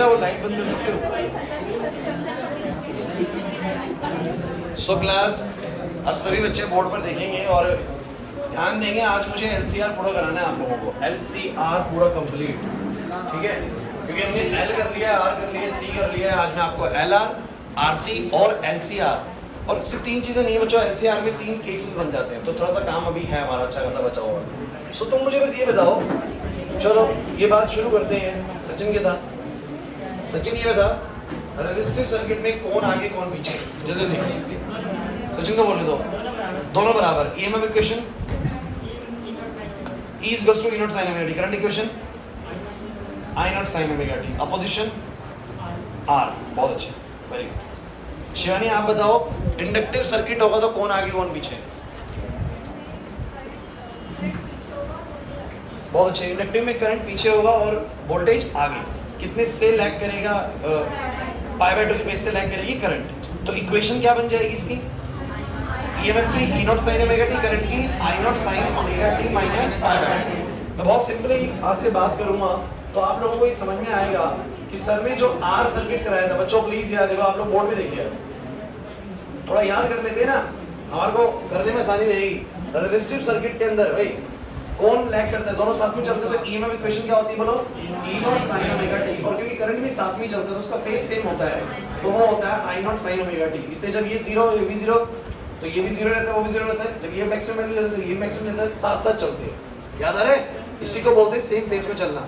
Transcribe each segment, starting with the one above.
वो लाइट बंद कर सकते हो? सो क्लास, अब सभी बच्चे बोर्ड पर देखेंगे और ध्यान देंगे। आज मुझे LCR पूरा कराना है आप लोगों को, LCR पूरा कंप्लीट, ठीक है? क्योंकि हमने L कर लिया, R कर लिया, C कर लिया है। आज मैं आपको LR, RC और LCR, और सिर्फ 3 चीज़ें नहीं बच्चों, LCR में 3 केसेस बन जाते हैं, तो थोड़ा सा काम अभी है हमारा अच्छा खासा बचा हुआ। सो तुम मुझे बस ये बताओ, चलो ये बात शुरू करते हैं सचिन के साथ। सचिन ये बता, रेजिस्टिव सर्किट में कौन आगे कौन पीछे? जल्दी सचिन को बोलने दो, दोनों बराबर। EMF equation E is equals to E naught sin omega t, current equation I naught sin omega t, opposition R। बहुत अच्छे, वेरी गुड। शिवानी आप बताओ, इंडक्टिव सर्किट होगा तो कौन आगे कौन पीछे? बहुत अच्छे। इंडक्टिव में करंट पीछे होगा और वोल्टेज आगे। कितने से लैग करेगा? π/2 की बेस से लैग करेगी करंट। तो इक्वेशन क्या बन जाएगी इसकी? EMF की E naught sin omega t, current की I naught sin omega t minus π/2। मैं बहुत सिंपली आपसे बात करूंगा तो आप लोगों को ये समझ में आएगा कि सर ने जो R सर्किट कराया था, बच्चों प्लीज याद देखो, आप लोग बोर्ड में देखिए, थोड़ा याद कर लेते हैं ना, हमारे को करने में आसानी रहेगी। रेजिस्टिव सर्किट के अंदर भाई कौन लैग करता है? दोनों साथ में चलते हैं, तो EMF इक्वेशन क्या होती है बोलो? E naught sin omega t। और क्योंकि करंट भी साथ में चलता है तो उसका फेज सेम होता है, तो वो होता है I naught sin omega t। इसलिए जब ये 0 ये भी 0 तो ये भी 0 रहता है, वो भी 0 रहता है। जब ये मैक्सिमम वैल्यू रहता है तो ये मैक्सिमम रहता है, साथ साथ चलते हैं। याद आ रहा है? इसी को बोलते हैं सेम फेज में चलना।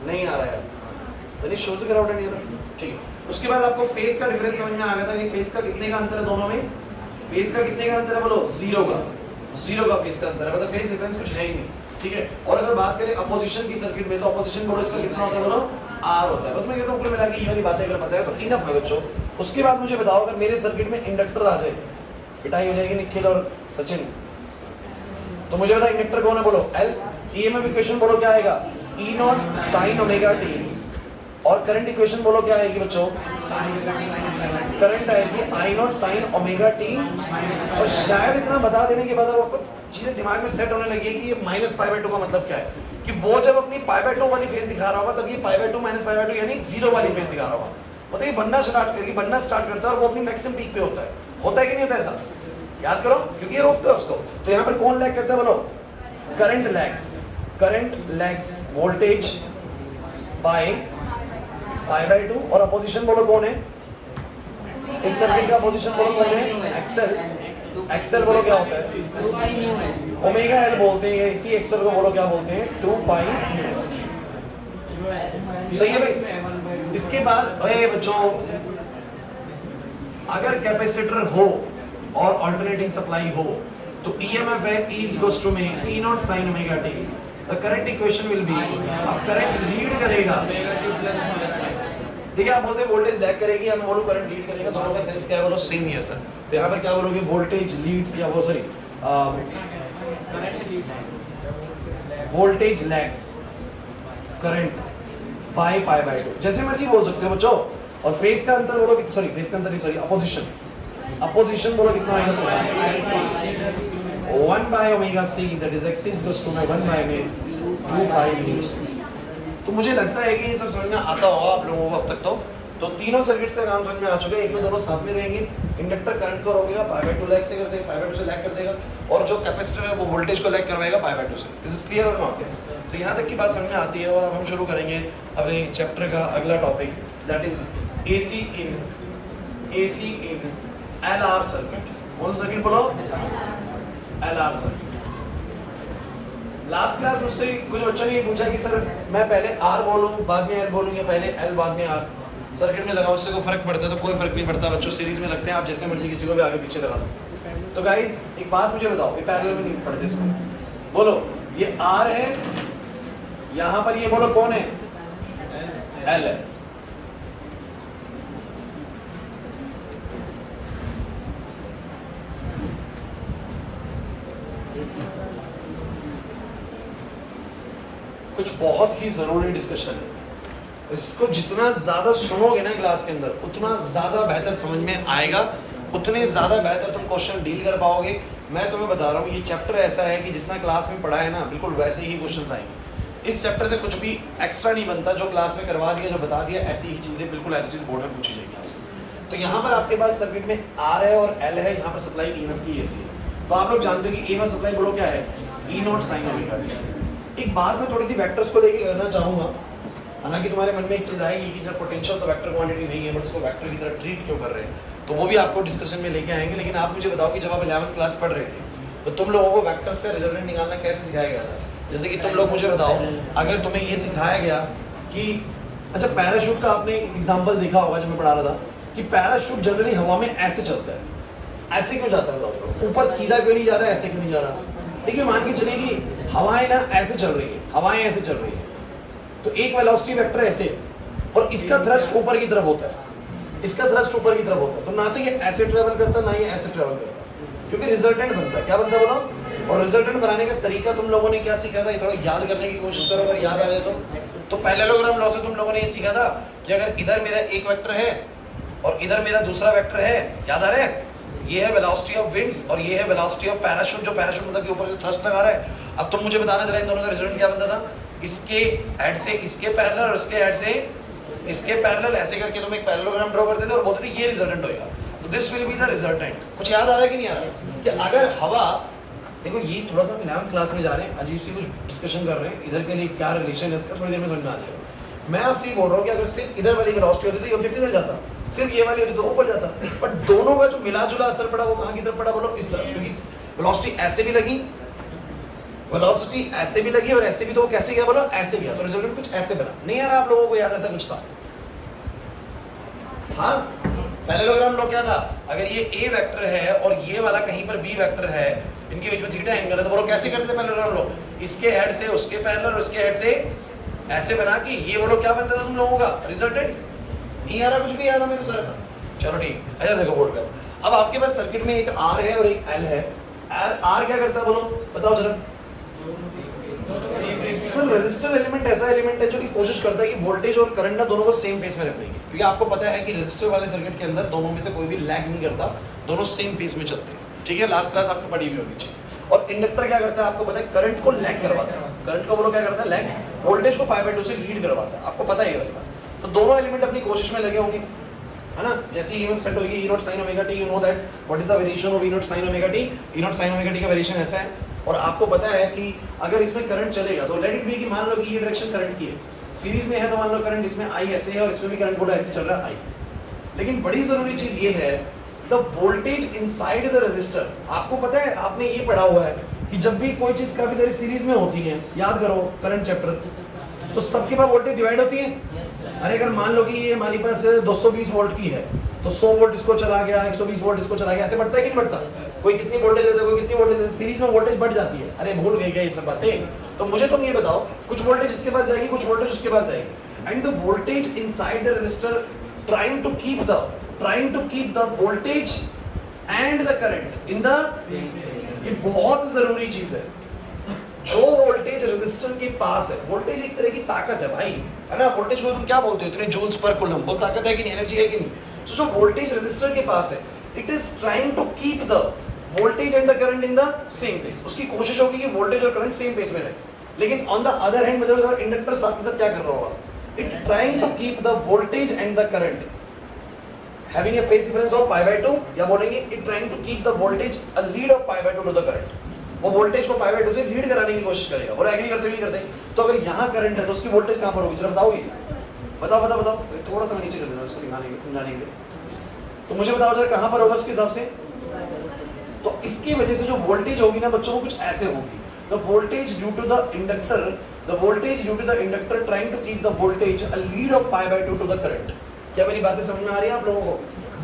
नहीं आ रहा है यार, शो से कराउट नहीं है, ठीक है। उसके बाद आपको फेज का डिफरेंस समझ में आ गया था कि फेज का कितने का अंतर है दोनों में? फेज का कितने का अंतर है बोलो? 0 का फेज का अंतर है, मतलब फेज डिफरेंस कुछ है ही नहीं, ठीक है। और अगर बात करें अपोजिशन की सर्किट में, तो अपोजिशन बोलो इसका कितना होता है बोलो? R होता है। बस मैं कहता हूं कुल मिला के ये वाली बातें अगर पता है तो इनफ है बच्चों। उसके बाद मुझे बताओ, अगर मेरे सर्किट में इंडक्टर आ जाए, पिटाई हो जाएगी निखिल और सचिन, तो मुझे बता इंडक्टर कौन है बोलो? L। EMF इक्वेशन बोलो क्या आएगा? E naught sin omega t। और करंट इक्वेशन बोलो क्या आएगी बच्चों? करंट आएगी I naught sin omega t। और शायद इतना बता देने के बाद आपको चीजें दिमाग में सेट होने लगी कि ये माइनस π/2 का मतलब क्या है, कि वो जब अपनी π/2 वाली फेज दिखा रहा होगा तब ये π/2 माइनस π/2 यानी 0 वाली फेज दिखा रहा होगा। मतलब ये बनना स्टार्ट करता है और वो अपनी मैक्सिमम पीक पे होता है कि नहीं होता ऐसा? याद करो, क्योंकि ये रोकता है उसको। तो यहाँ पर कौन लैग करता है बोलो? Current lags voltage by π/2। और अपोजिशन बोलो कौन है? इस सर्किट का अपोजिशन बोलो कौन है? एक्सेल बोलो क्या होता है? ओमेगा L बोलते हैं, इसी एक्सेल को बोलो क्या बोलते हैं? 2π। सही है भाई। इसके बाद बच्चों, अगर कैपेसिटर हो और अल्टरनेटिंग सप्लाई हो तो EMF है E is equals to में E naught sin omega t। The current equation will be, अब करंट लीड करेगा, देखिए आप बोलते हैं वोल्टेज लैग करेगी, हम बोलो करंट लीड करेगा, दोनों का सेंस क्या है बोलो? सेम ही है सर। तो यहाँ पर क्या बोलोगे? वोल्टेज लीड्स या वो sorry voltage lags current by π/2, जैसे मर्जी बोल सकते हो बच्चों। और फेज का अंतर बोलो, सॉरी फेज का अंतर नहीं, सॉरी अपोजिशन बोलो कितना आएगा? 1/ωc, that is x is equals to 1/2π। तो मुझे लगता है कि ये सब समझ में आता होगा आप लोगों को अब तक। तो तीनों सर्किट्स का काम समझ में आ चुका है। एक में दोनों साथ में रहेंगे। इंडक्टर करंट को रोकेगा, π/2 लैग से कर देगा, π/2 से लैग कर देगा, और जो कैपेसिटर है वो वोल्टेज को लैग करवाएगा π/2 से। दिस इज क्लियर और नॉट? तो यहाँ तक की बात समझ में आती है। और अब हम शुरू करेंगे अपने चैप्टर का अगला topic, that is AC in LR circuit. कौन सा सर्किट बोलो? LR circuit. लास्ट क्लास मुझसे कुछ बच्चों ने ये पूछा कि सर मैं पहले R बोलूं बाद में L बोलूं या पहले L बाद में R? सर्किट में लगाओ, उससे कोई फर्क पड़ता है? तो कोई फर्क नहीं पड़ता बच्चों, सीरीज में लगते हैं, आप जैसे मर्जी किसी को भी आगे पीछे लगा सकते हैं। तो गाइस एक बात मुझे बताओ, ये पैरेलल में नहीं पढ़ते इसको, बोलो ये R है, यहाँ पर ये बोलो कौन है? L है। कुछ बहुत ही जरूरी डिस्कशन है, इसको जितना ज्यादा सुनोगे ना क्लास के अंदर उतना ज्यादा बेहतर समझ में आएगा, उतने ज्यादा बेहतर तुम क्वेश्चन डील कर पाओगे। मैं तुम्हें बता रहा हूँ ये चैप्टर ऐसा है कि जितना क्लास में पढ़ा है ना बिल्कुल वैसे ही क्वेश्चंस आएंगे। इस चैप्टर से कुछ भी एक्स्ट्रा नहीं बनता, जो क्लास में करवा दिया, जो बता दिया, ऐसी ही चीज़ें बिल्कुल ऐसी चीज़ बोर्ड में पूछी जाएगी आपसे। तो यहाँ पर आपके पास सर्किट में आर है और एल है, यहाँ पर सप्लाई ईएमएफ की एसी है। तो आप लोग जानते हो कि ईएमएफ सप्लाई बोलो क्या है, ई नॉट साइन ओमेगा टी। एक बात मैं थोड़ी सी वेक्टर्स को लेके करना चाहूँगा, हालांकि तुम्हारे मन में एक चीज़ आएगी कि जब पोटेंशियल तो वेक्टर क्वांटिटी नहीं है, बट उसको वेक्टर की तरह ट्रीट क्यों कर रहे हैं, तो वो भी आपको डिस्कशन में लेके आएंगे। लेकिन आप मुझे बताओ कि जब आप 11th क्लास पढ़ रहे थे तो तुम लोगों को वेक्टर्स का रिजल्टेंट निकालना कैसे सिखाया गया था? जैसे कि तुम लोग मुझे बताओ, अगर तुम्हें ये सिखाया गया कि अच्छा पैराशूट का आपने एग्जांपल देखा होगा जब मैं पढ़ा रहा था कि पैराशूट जनरली हवा में ऐसे चलता है, ऐसे क्यों जाता है बताओ, ऊपर सीधा क्यों नहीं जा रहा है, ऐसे क्यों नहीं जा रहा? ठीक है, मान के चलिए कि हवाएं ना ऐसे चल रही है, हवाएं ऐसे चल रही है, तो एक वेलोसिटी वेक्टर ऐसे और इसका थ्रस्ट ऊपर की तरफ होता है, इसका थ्रस्ट ऊपर की तरफ होता है, तो ना तो ये ऐसे ट्रेवल करता ना ये ऐसे ट्रेवल करता, क्योंकि रिजल्टेंट बनता है। क्या बनता है बोलो? और रिजल्टेंट बनाने का तरीका तुम लोगों ने क्या सीखा था, ये थोड़ा याद करने की कोशिश करो, अगर याद आ जाए तो पैरेललोग्राम लॉ से तुम लोगों ने ये सीखा था कि अगर इधर मेरा एक वेक्टर है और इधर मेरा दूसरा वेक्टर है, याद आ रहा है, ये है वेलोसिटी ऑफ विंड्स और ये है वेलोसिटी ऑफ पैराशूट, जो पैराशूट मतलब कि ऊपर से थ्रस्ट लगा रहा है। अब तुम मुझे बताना जरा इन दोनों का रिजल्ट क्या बनता था, इसके हेड से इसके पैरेलल और इसके हेड से इसके पैरेलल, ऐसे करके तुम एक पैरेललोग्राम ड्रॉ करते थे और बोलते थे ये रिजल्टेंट होगा, तो this will be the resultant. कुछ याद आ रहा है कि नहीं आ रहा? कि अगर हवा, देखो ये थोड़ा सा 11th क्लास में जा रहे हैं, अजीब सी कुछ डिस्कशन कर रहे हैं, इधर के लिए क्या रिलेशन है इसका थोड़ी देर में समझ में आ जाएगा। मैं आपसे बोल रहा हूँ कि अगर सिर्फ इधर वाली वेलोसिटी होती तो ये ऑब्जेक्ट इधर जाता, सिर्फ ये वाली होती तो ऊपर जाता, बट दोनों का जो मिला जुला असर पड़ा वो कहाँ की तरफ पड़ा बोलो? इस तरफ, क्योंकि वेलोसिटी ऐसे भी लगी, वेलोसिटी ऐसे भी लगी और ऐसे भी, तो वो कैसे गया बोलो? ऐसे गया, तो रिजल्टेंट कुछ ऐसे बना। नहीं आ रहा आप लोगों को याद? ऐसा कुछ था? हाँ, पैरेललोग्राम लॉ क्या था? अगर ये ए वेक्टर है और ये वाला कहीं पर बी वेक्टर है, इनके बीच में थीटा एंगल है, तो बोलो कैसे करते थे पैरेललोग्राम लॉ? इसके हेड से उसके पैरेलल और उसके हेड से ऐसे बना के ये बोलो क्या बनता था तुम लोगों का रिजल्टेंट? नहीं आ रहा कुछ भी? याद है मेरे सारा सा? चलो ठीक, अच्छा देखो बोर्ड पे, अब आपके पास सर्किट में एक आर है और एक एल है। आर क्या करता है बोलो, बताओ जरा। सर रेजिस्टर एलिमेंट ऐसा एलिमेंट है जो कि कोशिश करता है कि वोल्टेज और करंट ना दोनों को सेम फेस में रखने की, क्योंकि आपको पता है कि रेजिस्टर वाले सर्किट के अंदर दोनों में से कोई भी लैग नहीं करता, दोनों सेम फेस में चलते हैं। ठीक है, लास्ट क्लास आपको पढ़ी हुई होगी चाहिए। और इंडक्टर क्या करता है आपको पता है? करंट को लैग करवाता है। करंट को बोलो क्या करता है? लैग। वोल्टेज को π/2 से लीड करवाता है, आपको पता है ये वाली बात। तो दोनों एलिमेंट अपनी कोशिश में लगे होंगे, है ना? जैसे ईएमएफ सेट होगी E0 sin omega t, you know that what is the variation of E0 sin omega t? E0 sin omega t का वेरिएशन ऐसा है, और आपको पता है कि अगर इसमें करंट चलेगा तो लेट इट बी कि मान लो कि ये डायरेक्शन करंट की है, सीरीज में है, तो मान लो करंट इसमें आई ऐसे है और इसमें भी करंट बोला ऐसे चल रहा है आई। लेकिन बड़ी जरूरी चीज ये है the voltage inside the resistor. आपको पता है, आपने ये पढ़ा हुआ है कि जब भी कोई चीज काफी सारी सीरीज में होती है, याद करो करंट चैप्टर, तो सबके पास वोल्टेज डिवाइड होती है। अरे अगर मान लो कि ये हमारे पास 220 वोल्ट की है, तो 100 वोल्ट इसको चला गया, 120 वोल्ट इसको चला गया, ऐसे बढ़ता है कि नहीं बढ़ता? कोई कितनी वोल्टेज देता है, कोई कितनी वोल्टेज देता है, सीरीज में वोल्टेज बढ़ जाती है। अरे भूल गए क्या ये सब बातें? तो मुझे तुम ये बताओ, कुछ वोल्टेज इसके पास जाएगी, कुछ वोल्टेज उसके पास जाएगी, and the voltage inside the resistor trying to keep the voltage and the current in the, ये बहुत जरूरी चीज है। जो वोल्टेज रेजिस्टर के पास है, वोल्टेज एक तरह की ताकत है भाई, है ना? वोल्टेज को तुम क्या बोलते हो? इतने जूल्स पर कूलम, बोल ताकत है कि नहीं, एनर्जी है कि नहीं? तो जो वोल्टेज रेजिस्टर के पास है, it is trying to keep the voltage and the current in the same phase. उसकी कोशिश होगी कि वोल्टेज और करंट सेम फेस में रहे। लेकिन ऑन द अदर हैंड मतलब इंडक्टर साथ के साथ क्या कर रहा होगा? It trying to keep the voltage and the current having a phase difference of π/2, या बोलेंगे it trying to keep the voltage a lead of π/2 to the current। वो वोल्टेज को π/2 से लीड कराने की कोशिश करेगा। और एग्री करते नहीं करते? तो अगर यहाँ करंट है तो उसकी वोल्टेज कहाँ पर होगी, जरा बताओगे? बताओ थोड़ा सा नीचे कर देना उसको दिखाने के, समझाने के लिए। तो मुझे बताओ जरा कहाँ पर होगा उसके हिसाब से? तो इसकी वजह से जो वोल्टेज होगी ना बच्चों को कुछ ऐसे होगी, the voltage due to the inductor trying to keep the voltage a lead of π/2 to the current। क्या मेरी बातें समझ में आ रही है आप लोगों को?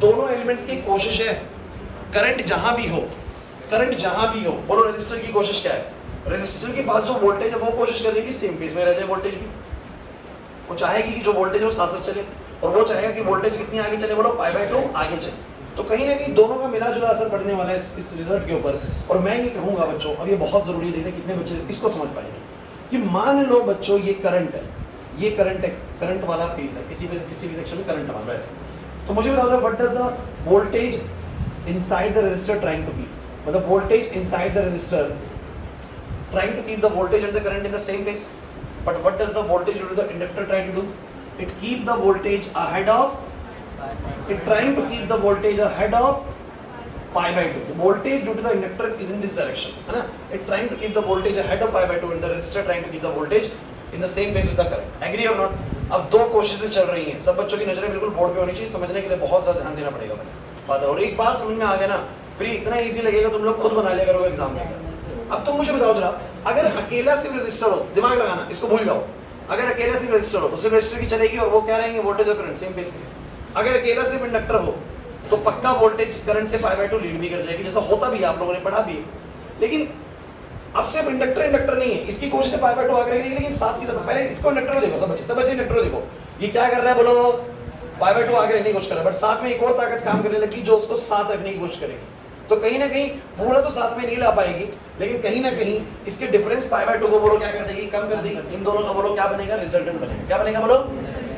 दोनों एलिमेंट्स की कोशिश है, करंट जहां भी हो, बोलो रेजिस्टर की कोशिश क्या है? रेजिस्टर के पास जो वोल्टेज है वो कोशिश कर रही है कि सेम फेज में रह जाए वोल्टेज भी। वो चाहेगी कि जो वोल्टेज है वो साथ साथ चले, और वो चाहेगा कि वोल्टेज कितनी आगे चले, बोलो π/2 आगे चले। तो कहीं ना कहीं दोनों का मिला जुला असर पड़ने वाला है इस रिजल्ट के ऊपर। और मैं ये कहूंगा बच्चों, अब ये बहुत जरूरी है, देखते कितने बच्चे इसको समझ पाएंगे, कि मान लो बच्चों ये करंट है, ये करंट है, करंट वाला फेस है, किसी भी सेक्शन में करंट वाला ऐसा। तो मुझे बताओ what does the voltage inside the resistor trying to keep, मतलब voltage inside the resistor trying to keep the voltage and the current in the same phase. But what does the voltage due to the inductor try to do? It keep the voltage ahead of, it trying to keep the voltage ahead of pi by 2. The voltage due to the inductor is in this direction, है ना? It trying to keep the voltage ahead of pi by 2 and the resistor trying to keep the voltage in the same phase with the current. Agree or not? अब दो कोशिशें चल रही हैं, सब बच्चों की नजरें बिल्कुल बोर्ड पे होनी चाहिए, समझने के लिए बहुत ज्यादा ध्यान देना पड़ेगा बात। और एक बात समझ में आ गया ना, फिर इतना इजी लगेगा तुम लोग खुद बना लिया करोगे एग्जाम में। अब तुम मुझे बताओ जरा, अगर अकेला सिर्फ रेजिस्टर हो, दिमाग लगाना, इसको भूल जाओ, अगर अकेला सिर्फ रेजिस्टर हो तो सिर्फ रेजिस्टर की चलेगी और वो क्या रहेंगे, वोल्टेज और करंट सेम फेज में। अगर अकेला सिर्फ इंडक्टर हो तो पक्का वोल्टेज करंट से पाई बाय 2 लीड भी कर जाएगी, जैसा होता भी है, आप लोगों ने पढ़ा भी है। लेकिन अब सिर्फ इंडक्टर नहीं है, इसकी कोशिश है पाई बाय 2 आगे रखने की, लेकिन साथ ही साथ पहले इसको इंडक्टर देखो, सब बच्चे इंडक्टर देखो, ये क्या कर रहा है बोलो, पाई बाय 2 आगे रखने की कोशिश कर रहा है, बट साथ में एक और ताकत काम करने लगी जो उसको साथ रखने की कोशिश करेगी। तो कहीं ना कहीं पूरा तो साथ में नहीं ला पाएगी, लेकिन कहीं ना कहीं इसके डिफरेंस पाई बाय 2 को बोलो क्या कर देगी, कम कर देगी। इन दोनों का बोलो क्या बनेगा, रिजल्टेंट बनेगा। क्या बनेगा बोलो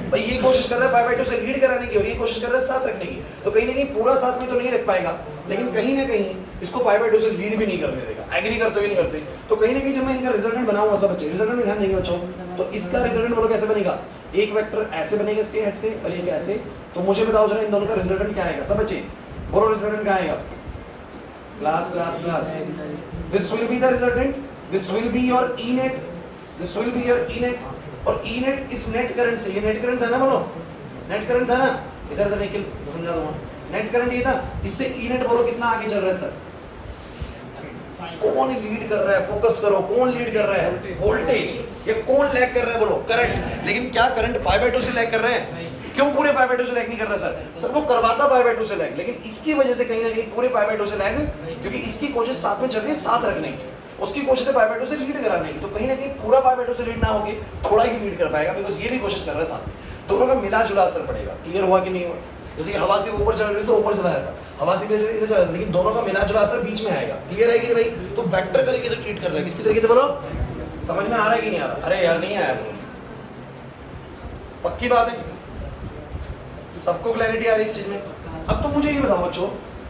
भाई, ये कोशिश कर रहा है पाई बाय 2 से लीड कराने की और ये कोशिश कर रहा है साथ रखने की, तो कहीं ना कहीं पूरा साथ में तो नहीं रख पाएगा, लेकिन कहीं ना कहीं इसको पाई बाय 2 से लीड भी नहीं करने देगा। एग्री करते हो कि नहीं करते? तो कहीं ना कहीं जब मैं इनका रिजल्टेंट बनाऊंगा, सब बच्चे रिजल्टेंट में ध्यान देंगे बच्चों, तो इसका रिजल्टेंट बोलो कैसे बनेगा, एक वेक्टर ऐसे बनेगा इसके हेड से और एक ऐसे। तो मुझे बताओ जरा इन दोनों का रिजल्टेंट क्या आएगा, सब बच्चे बोलो रिजल्टेंट क्या आएगा, class class class, this will be the resultant, this will be your E net, this will be your E net, और ई नेट इस नेट करंट से, ये नेट करंट था ना, बोलो नेट करंट था ना, इधर इधर निकल समझा दूंगा, नेट करंट ये था, इससे ई नेट बोलो कितना आगे चल रहा है सर, कौन लीड कर रहा है, फोकस करो, कौन लीड कर रहा है, वोल्टेज, ये कौन लैग कर रहा है बोलो, करंट। लेकिन क्या करंट पाई बाय 2 से लैग कर रहे हैं? क्यों पूरे पाई बाय 2 से लैग नहीं कर रहा सर वो करवाता पाई बाय 2 से लैग, लेकिन इसकी वजह से कहीं ना कहीं पूरे पाई बाय 2 से लैग, क्योंकि इसकी कोशिश साथ में चल रही है साथ रखने की, उसकी कोशिश है पाई बाय 2 से लीड कराने की, तो कहीं ना कहीं पूरा पाई बाय 2 से लीड ना होगी, थोड़ा ही लीड कर पाएगा, बिकॉज ये भी कोशिश कर रहा है साथ में, दोनों का मिला जुला असर पड़ेगा। क्लियर हुआ कि नहीं हुआ? जैसे कि हवा से ऊपर चल रही तो ऊपर चला जाता, हवा से इधर चला जाता, लेकिन दोनों का मिला जुला असर बीच में आएगा। क्लियर है कि नहीं भाई? तो वेक्टर तरीके से ट्रीट कर रहा है, किसकी तरीके से बोलो, समझ में आ रहा है कि नहीं आ रहा? अरे यार नहीं आया समझ, पक्की बात है, सबको क्लैरिटी आ रही है इस चीज में? अब तो मुझे ये बताओ बच्चों,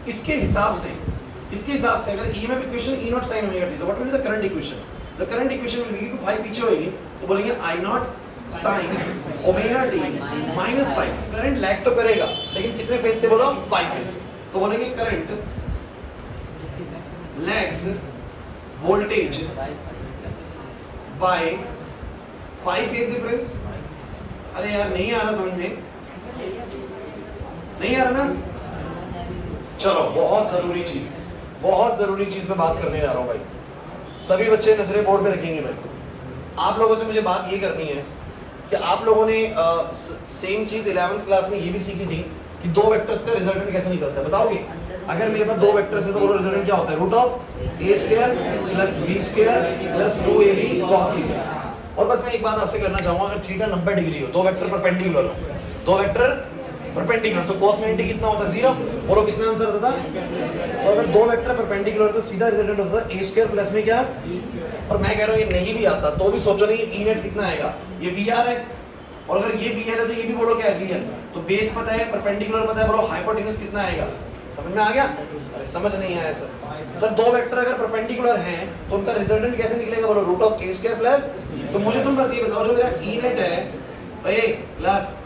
इसके हिसाब से अगर EMF equation E naught sine omega t, तो what will be the current equation? The current equation will be, phi पीछे होगी तो बोलेंगे I naught sine omega t minus phi. Current lag तो करेगा, लेकिन कितने फेज से बोलो, 5 फेज से, तो बोलेंगे current lags voltage by 5 phase difference. अरे यार नहीं आ रहा समझ में, नहीं आ रहा ना? चलो बहुत जरूरी चीज पे बात करने जा रहा हूं भाई, सभी बच्चे नजरें बोर्ड पे रखेंगे भाई। आप लोगों से मुझे बात ये करनी है कि आप लोगों ने सेम चीज 11th क्लास में ये भी सीखी थी कि दो वेक्टर्स का रिजल्टेंट कैसे निकलता है, बताओगे? अगर मेरे पास दो वेक्टर्स है तो बोलो रिजल्टेंट क्या होता है, root of A square plus B square plus 2ab cos theta. और बस मैं एक बात आपसे करना चाहूंगा, अगर थीटा 90 डिग्री हो, दो वेक्टर परपेंडिकुलर हो, दो वेक्टर परपेंडिकुलर, तो cos 90 कितना होता है, 0। बोलो कितना आंसर होता था? तो अगर दो वेक्टर परपेंडिकुलर तो सीधा रिजल्टेंट होता है a स्क्वायर प्लस में क्या, और मैं कह रहा हूं ये नहीं भी आता तो भी सोचो नहीं, ई नेट कितना आएगा, ये VR है, और अगर ये VL है तो ये भी बोलो क्या है, VL। तो बेस पता है, परपेंडिकुलर पता है, बोलो हाइपोटेन्यूज कितना आएगा, समझ में आ गया? अरे समझ नहीं आया सर दो वेक्टर अगर परपेंडिकुलर हैं तो उनका रिजल्टेंट कैसे निकलेगा, बोलो root of a square plus, तो मुझे तुम बस ये बताओ, जो मेरा ई नेट है भाई प्लस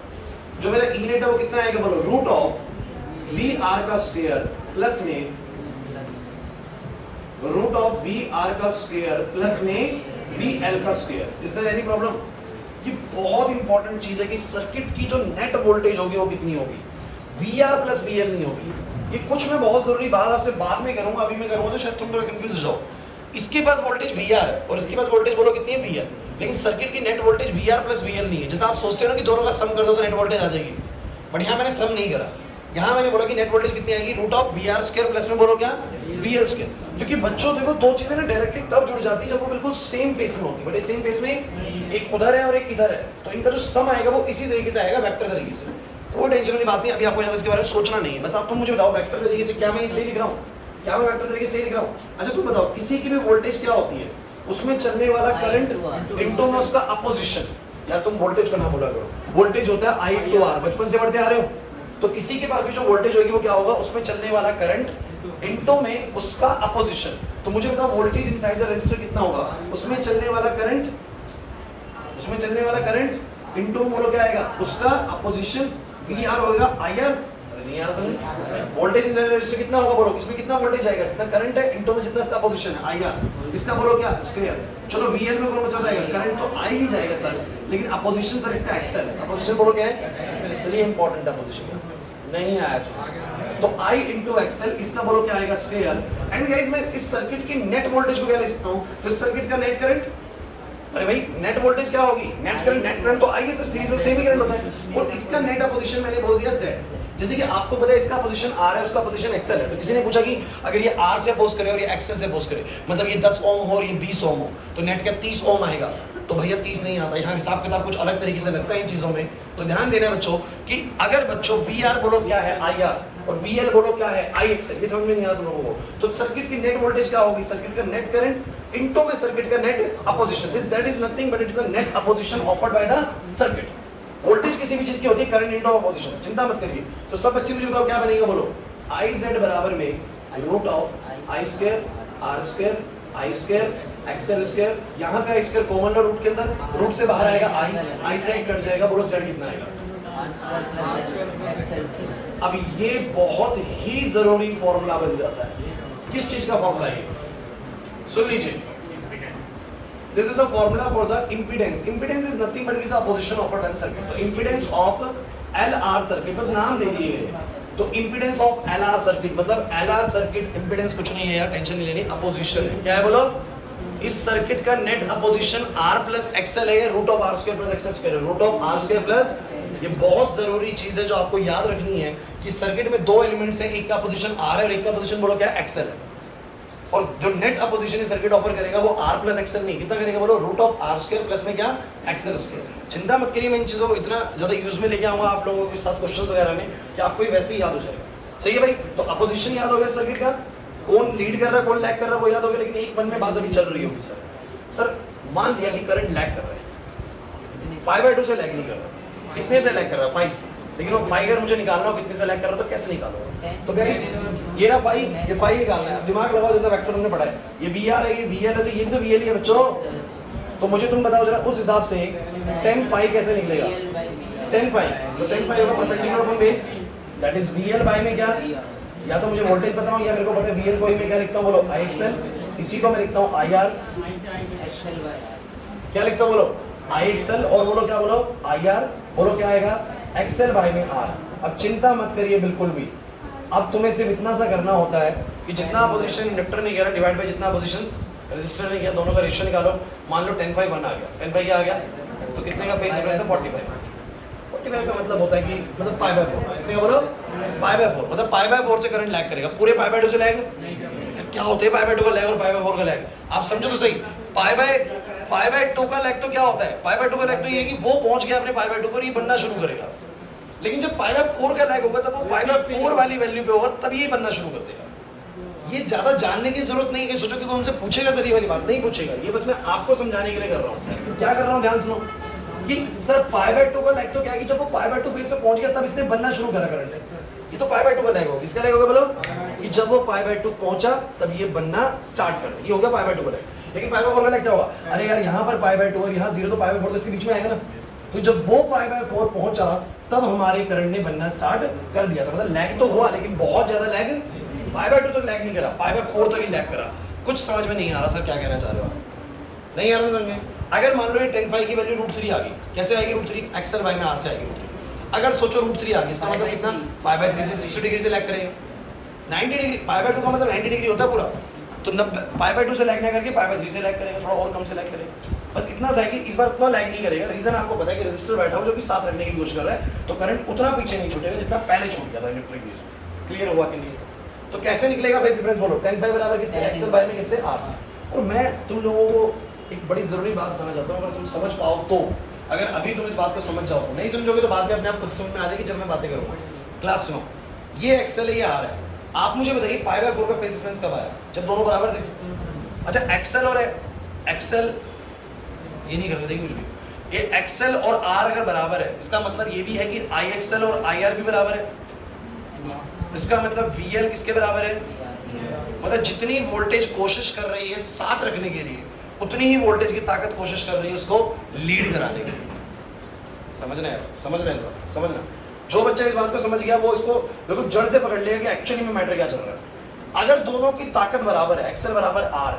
जो मेरा ई नेट है वो कितना आएगा, बोलो रूट ऑफ VR का स्क्वायर प्लस में रूट ऑफ VR का स्क्वायर प्लस में VL का square. Is there any problem? ये बहुत इंपॉर्टेंट चीज है कि सर्किट की जो नेट वोल्टेज होगी वो कितनी होगी, VR प्लस VL नहीं होगी। ये कुछ मैं बहुत जरूरी बात आपसे बाद में करूंगा, अभी मैं करूंगा तो शायद तुम थोड़ा कंफ्यूज हो जाओ। इसके पास वोल्टेज VR है और इसके पास वोल्टेज बोलो कितनी है, VL, लेकिन सर्किट की net voltage VR plus VL नहीं है। जैसा आप सोचते हो ना कि दोनों का सम कर दो तो नेट वोल्टेज आ जाएगी, बट यहाँ मैंने सम नहीं करा, यहाँ मैंने बोला कि नेट वोल्टेज कितनी आएगी, root of VR square plus में बोलो क्या, VL स्क्वायर। क्योंकि बच्चों देखो दो चीजें ना डायरेक्टली तब जुड़ जाती है जब वो बिल्कुल सेम फेस में होती है, बट सेम फेस में एक उधर है और एक इधर है, तो इनका जो सम आएगा वो इसी तरीके से आएगा, वेक्टर तरीके से। कोई टेंशन वाली बात नहीं, अभी आपको इसके बारे में सोचना नहीं है, बस आप तुम मुझे बताओ वेक्टर तरीके से क्या मैं सही लिख रहा हूँ, क्या मैं वेक्टर तरीके से सही लिख रहा हूँ? अच्छा तुम बताओ, किसी की भी वोल्टेज क्या होती है, उसमें चलने वाला करंट इनटू में उसका अपोजिशन। यार तुम वोल्टेज का नाम बोला करो, वोल्टेज होता है I/R, बचपन से पढ़ते आ रहे हो, तो किसी के पास भी जो वोल्टेज होगी वो क्या होगा, उसमें चलने वाला करंट इनटू में उसका अपोजिशन। तो मुझे बताओ वोल्टेज इनसाइड द रेजिस्टर कितना होगा, उसमें चलने वाला करंट उसमें चलने वाला करंट इनटू बोलो क्या आएगा उसका अपोजिशन वी आर होगा आई आर। नहीं यार समझ, वोल्टेज जनरेटर कितना होगा बोलो, इसमें कितना वोल्टेज आएगा, जितना करंट है इनटू में जितना इसका पोजीशन है आई आर, इसका बोलो क्या स्क्वायर। चलो वीएल में कौन बचा जाएगा, करंट तो आई ही जाएगा सर, लेकिन अपोजिशन सर इसका एक्सेल है, अपोजिशन बोलो क्या है, इसलिए इंपॉर्टेंट अपोजिशन नहीं आया इसमें। तो आई इंटू एक्सेल, इसका बोलो क्या आएगा स्क्वायर। एंड गाइस मैं इस सर्किट की नेट वोल्टेज को क्या ले सकता हूँ, तो इस सर्किट का नेट करंट, अरे भाई नेट वोल्टेज क्या होगी, नेट करंट तो आएगी सर, सीरीज में सेम ही करंट होता है। और इसका नेट अपोजिशन मैंने बोल दिया Z, जैसे कि आपको पता है इसका पोजीशन R है, उसका पोजीशन XL है। तो किसी ने पूछा कि अगर ये R से अपोज करे और ये XL से अपोज करे, मतलब ये 10 ओम हो और ये 20 ओम हो, तो नेट का 30 ओम आएगा। तो भैया 30 नहीं आता, यहाँ हिसाब किताब कुछ अलग तरीके से लगता है इन चीजों में। तो ध्यान देना बच्चों कि अगर बच्चों VR बोलो क्या है IR और VL बोलो क्या है IXL, ये समझ में नहीं आता लोगों को। तो सर्किट की नेट वोल्टेज क्या होगी, सर्किट का नेट करंट इनटू में सर्किट का net opposition. This Z is nothing but it is the net opposition offered by the circuit. Voltage किसी भी चीज की होती है करंट इनटू अपोजिशन, चिंता मत करिए। तो सब बच्चे मुझे बताओ क्या बनेगा, बोलो IZ बराबर में root of I square R square I square XL square, यहां से I स्क्वायर कॉमन है रूट के अंदर, रूट से बाहर आएगा I से कट जाएगा, बोलो Z कितना आएगा। अब ये बहुत ही जरूरी फॉर्मूला बन जाता है, किस चीज का फॉर्मूला है, सुन लीजिए। This is the formula for the impedance. Impedance is nothing but it is the opposition offered by the circuit. तो impedance of LR circuit, बस नाम दे दिए गए। तो impedance of LR circuit मतलब LR circuit impedance कुछ नहीं है यार, टेंशन नहीं लेनी, अपोजिशन है। क्या है बोलो, इस सर्किट का net opposition R plus XL है, root of R square plus XL square है, root of R square plus, ये बहुत जरूरी चीज है जो आपको याद रखनी है कि सर्किट में दो एलिमेंट्स हैं, एक का पोजीशन R है और एक का पोजीशन बोलो क्या XL है। और जो नेट अपोजिशन सर्किट ऑफर करेगा वो R प्लस XL नहीं, कितना करेगा बोलो, root of R square plus में क्या XL स्क्वायर। चिंता मत करिए, मैं इन चीजों को इतना ज्यादा यूज में लेके आऊंगा आप लोगों के साथ क्वेश्चंस वगैरह में कि आपको ये वैसे ही याद हो जाएगा। सही है भाई, तो अपोजिशन याद हो गया सर्किट का, कौन लीड कर रहा है कौन लैग कर रहा है वो याद हो गया। लेकिन एक मन में बात अभी चल रही होगी सर मान लिया कि करंट लैग कर रहा है, π/2 से लैग नहीं कर रहा, कितने से लैग कर रहा है, 5 से, लेकिन वो 5 अगर मुझे निकालना हो कितने से लैग कर रहा है तो कैसे निकालूंगा। तो गाइस ये रहा 5, ये 5 निकालना है, दिमाग लगाओ, जैसा वेक्टर हमने पढ़ा है, ये VR है, ये VL है, तो ये भी तो VL ही है बच्चों। तो मुझे तुम बताओ जरा उस हिसाब से tan phi कैसे निकलेगा, tan phi, तो tan phi होगा perpendicular upon base, that is VL by में क्या, या तो मुझे वोल्टेज पता हो या मेरे को पता है VL को ही मैं क्या लिखता हूं बोलो IXL, इसी को मैं लिखता हूं IR, क्या लिखता हूं बोलो IXL, और बोलो क्या बोलो IR, बोलो क्या आएगा XL बाय में R। अब चिंता मत करिए बिल्कुल भी, अब तुम्हें सिर्फ इतना सा करना होता है कि जितना पोजीशन इंडक्टर ने किया डिवाइड बाय जितना पोजीशन रेजिस्टर ने किया, दोनों का रेशियो निकालो। मान लो 10 5 1 आ गया, 10 5 क्या आ गया, तो कितने का फेज डिफरेंस है 45 का मतलब होता है कि मतलब π/4, कितने का बोलो π/4, मतलब π/4 से करंट लैग करेगा, पूरे π/2 से लैग क्या होते हैं, π/2 का लैग और π/4 का लैग आप समझो तो सही। π/2 का लैग तो क्या होता है, π/2 का लैग तो ये कि वो पहुंच गया अपने π/2 पर, ये बनना शुरू करेगा। लेकिन जब π/4 का लैग होगा तब वो π/4 वाली वैल्यू पे होगा, तब ये बनना शुरू कर देगा। ये ज्यादा जानने की जरूरत नहीं है कि सोचो कि वो हमसे पूछेगा सर, ये वाली बात नहीं पूछेगा, ये बस मैं आपको समझाने के लिए कर रहा हूँ। क्या कर रहा हूँ ध्यान सुनो कि सर π/2 का लैग तो क्या है कि जब वो π/2 फेज पे पहुंच गया तब इसने बनना शुरू करा करंट, ये तो π/2 का लैग होगा। इसका लैग होगा बोलो कि जब वो π/2 पहुंचा तब ये बनना स्टार्ट कर, ये होगा π/2 का लैग। लेकिन π/4 का लैग क्या होगा, अरे यार यहाँ पर π/2 और यहाँ 0 तो π/4 तो इसके बीच में आएगा ना, तो जब वो π/4 पहुंचा तब हमारे करंट ने बनना स्टार्ट कर दिया था, मतलब लैग तो हुआ लेकिन बहुत ज्यादा लैग π/2 तक लैग नहीं करा, π/4 तक ही लैग करा। कुछ समझ में नहीं आ रहा सर क्या कहना चाह रहे हो आप, नहीं आ रहा समझ में। अगर मान लो ये tan phi की वैल्यू √3 आ गई, कैसे आएगी √3, XL बाय में R से आएगी √3। अगर सोचो √3 आ गई, इसका मतलब कितना π/3 से 60 डिग्री से लैग करेगा, 90 डिग्री, π/2 का मतलब 90 डिग्री होता है पूरा, तो π/2 से लैग ना करके π/3 से लैग करेगा, थोड़ा और कम से लैग करेगा। बस इतना सा है कि इस बार उतना लैग नहीं करेगा, रीजन आपको पता है कि रेजिस्टर बैठा हो जो कि साथ रखने की कोशिश कर रहा है, तो करंट उतना पीछे नहीं छूटेगा जितना पहले छूट गया था इलेक्ट्रिक केस। क्लियर हुआ कि नहीं? तो कैसे निकलेगा फेज डिफरेंस बोलो, tan phi बराबर किससे, XL बाय में किससे, R से। और मैं तुम लोगों को एक बड़ी जरूरी बात बताना चाहता हूँ, अगर तुम समझ पाओ तो, अगर अभी तुम इस बात को समझ जाओ, नहीं समझोगे तो बाद में अपने आप खुद समझ में आ जाएगी जब मैं बातें करूँगा। क्लास सुनो, ये XL है ये R है, आप मुझे बताइए π/4 का फेज डिफरेंस कब आया, जब दोनों बराबर थे। अच्छा XL और XL ये नहीं करते देखिए कुछ भी, ये XL और R अगर बराबर है इसका मतलब ये भी है कि IXL और IR भी बराबर है, इसका मतलब VL किसके बराबर है, मतलब जितनी वोल्टेज कोशिश कर रही है साथ रखने के लिए उतनी ही वोल्टेज की ताकत कोशिश कर रही है उसको लीड कराने के लिए। समझना है, समझना है इस बात, समझना। जो बच्चा इस बात को समझ गया वो इसको बिल्कुल जड़ से पकड़ लेगा कि एक्चुअली में मैटर क्या चल रहा है। अगर दोनों की ताकत बराबर है, एक्सएल बराबर आर,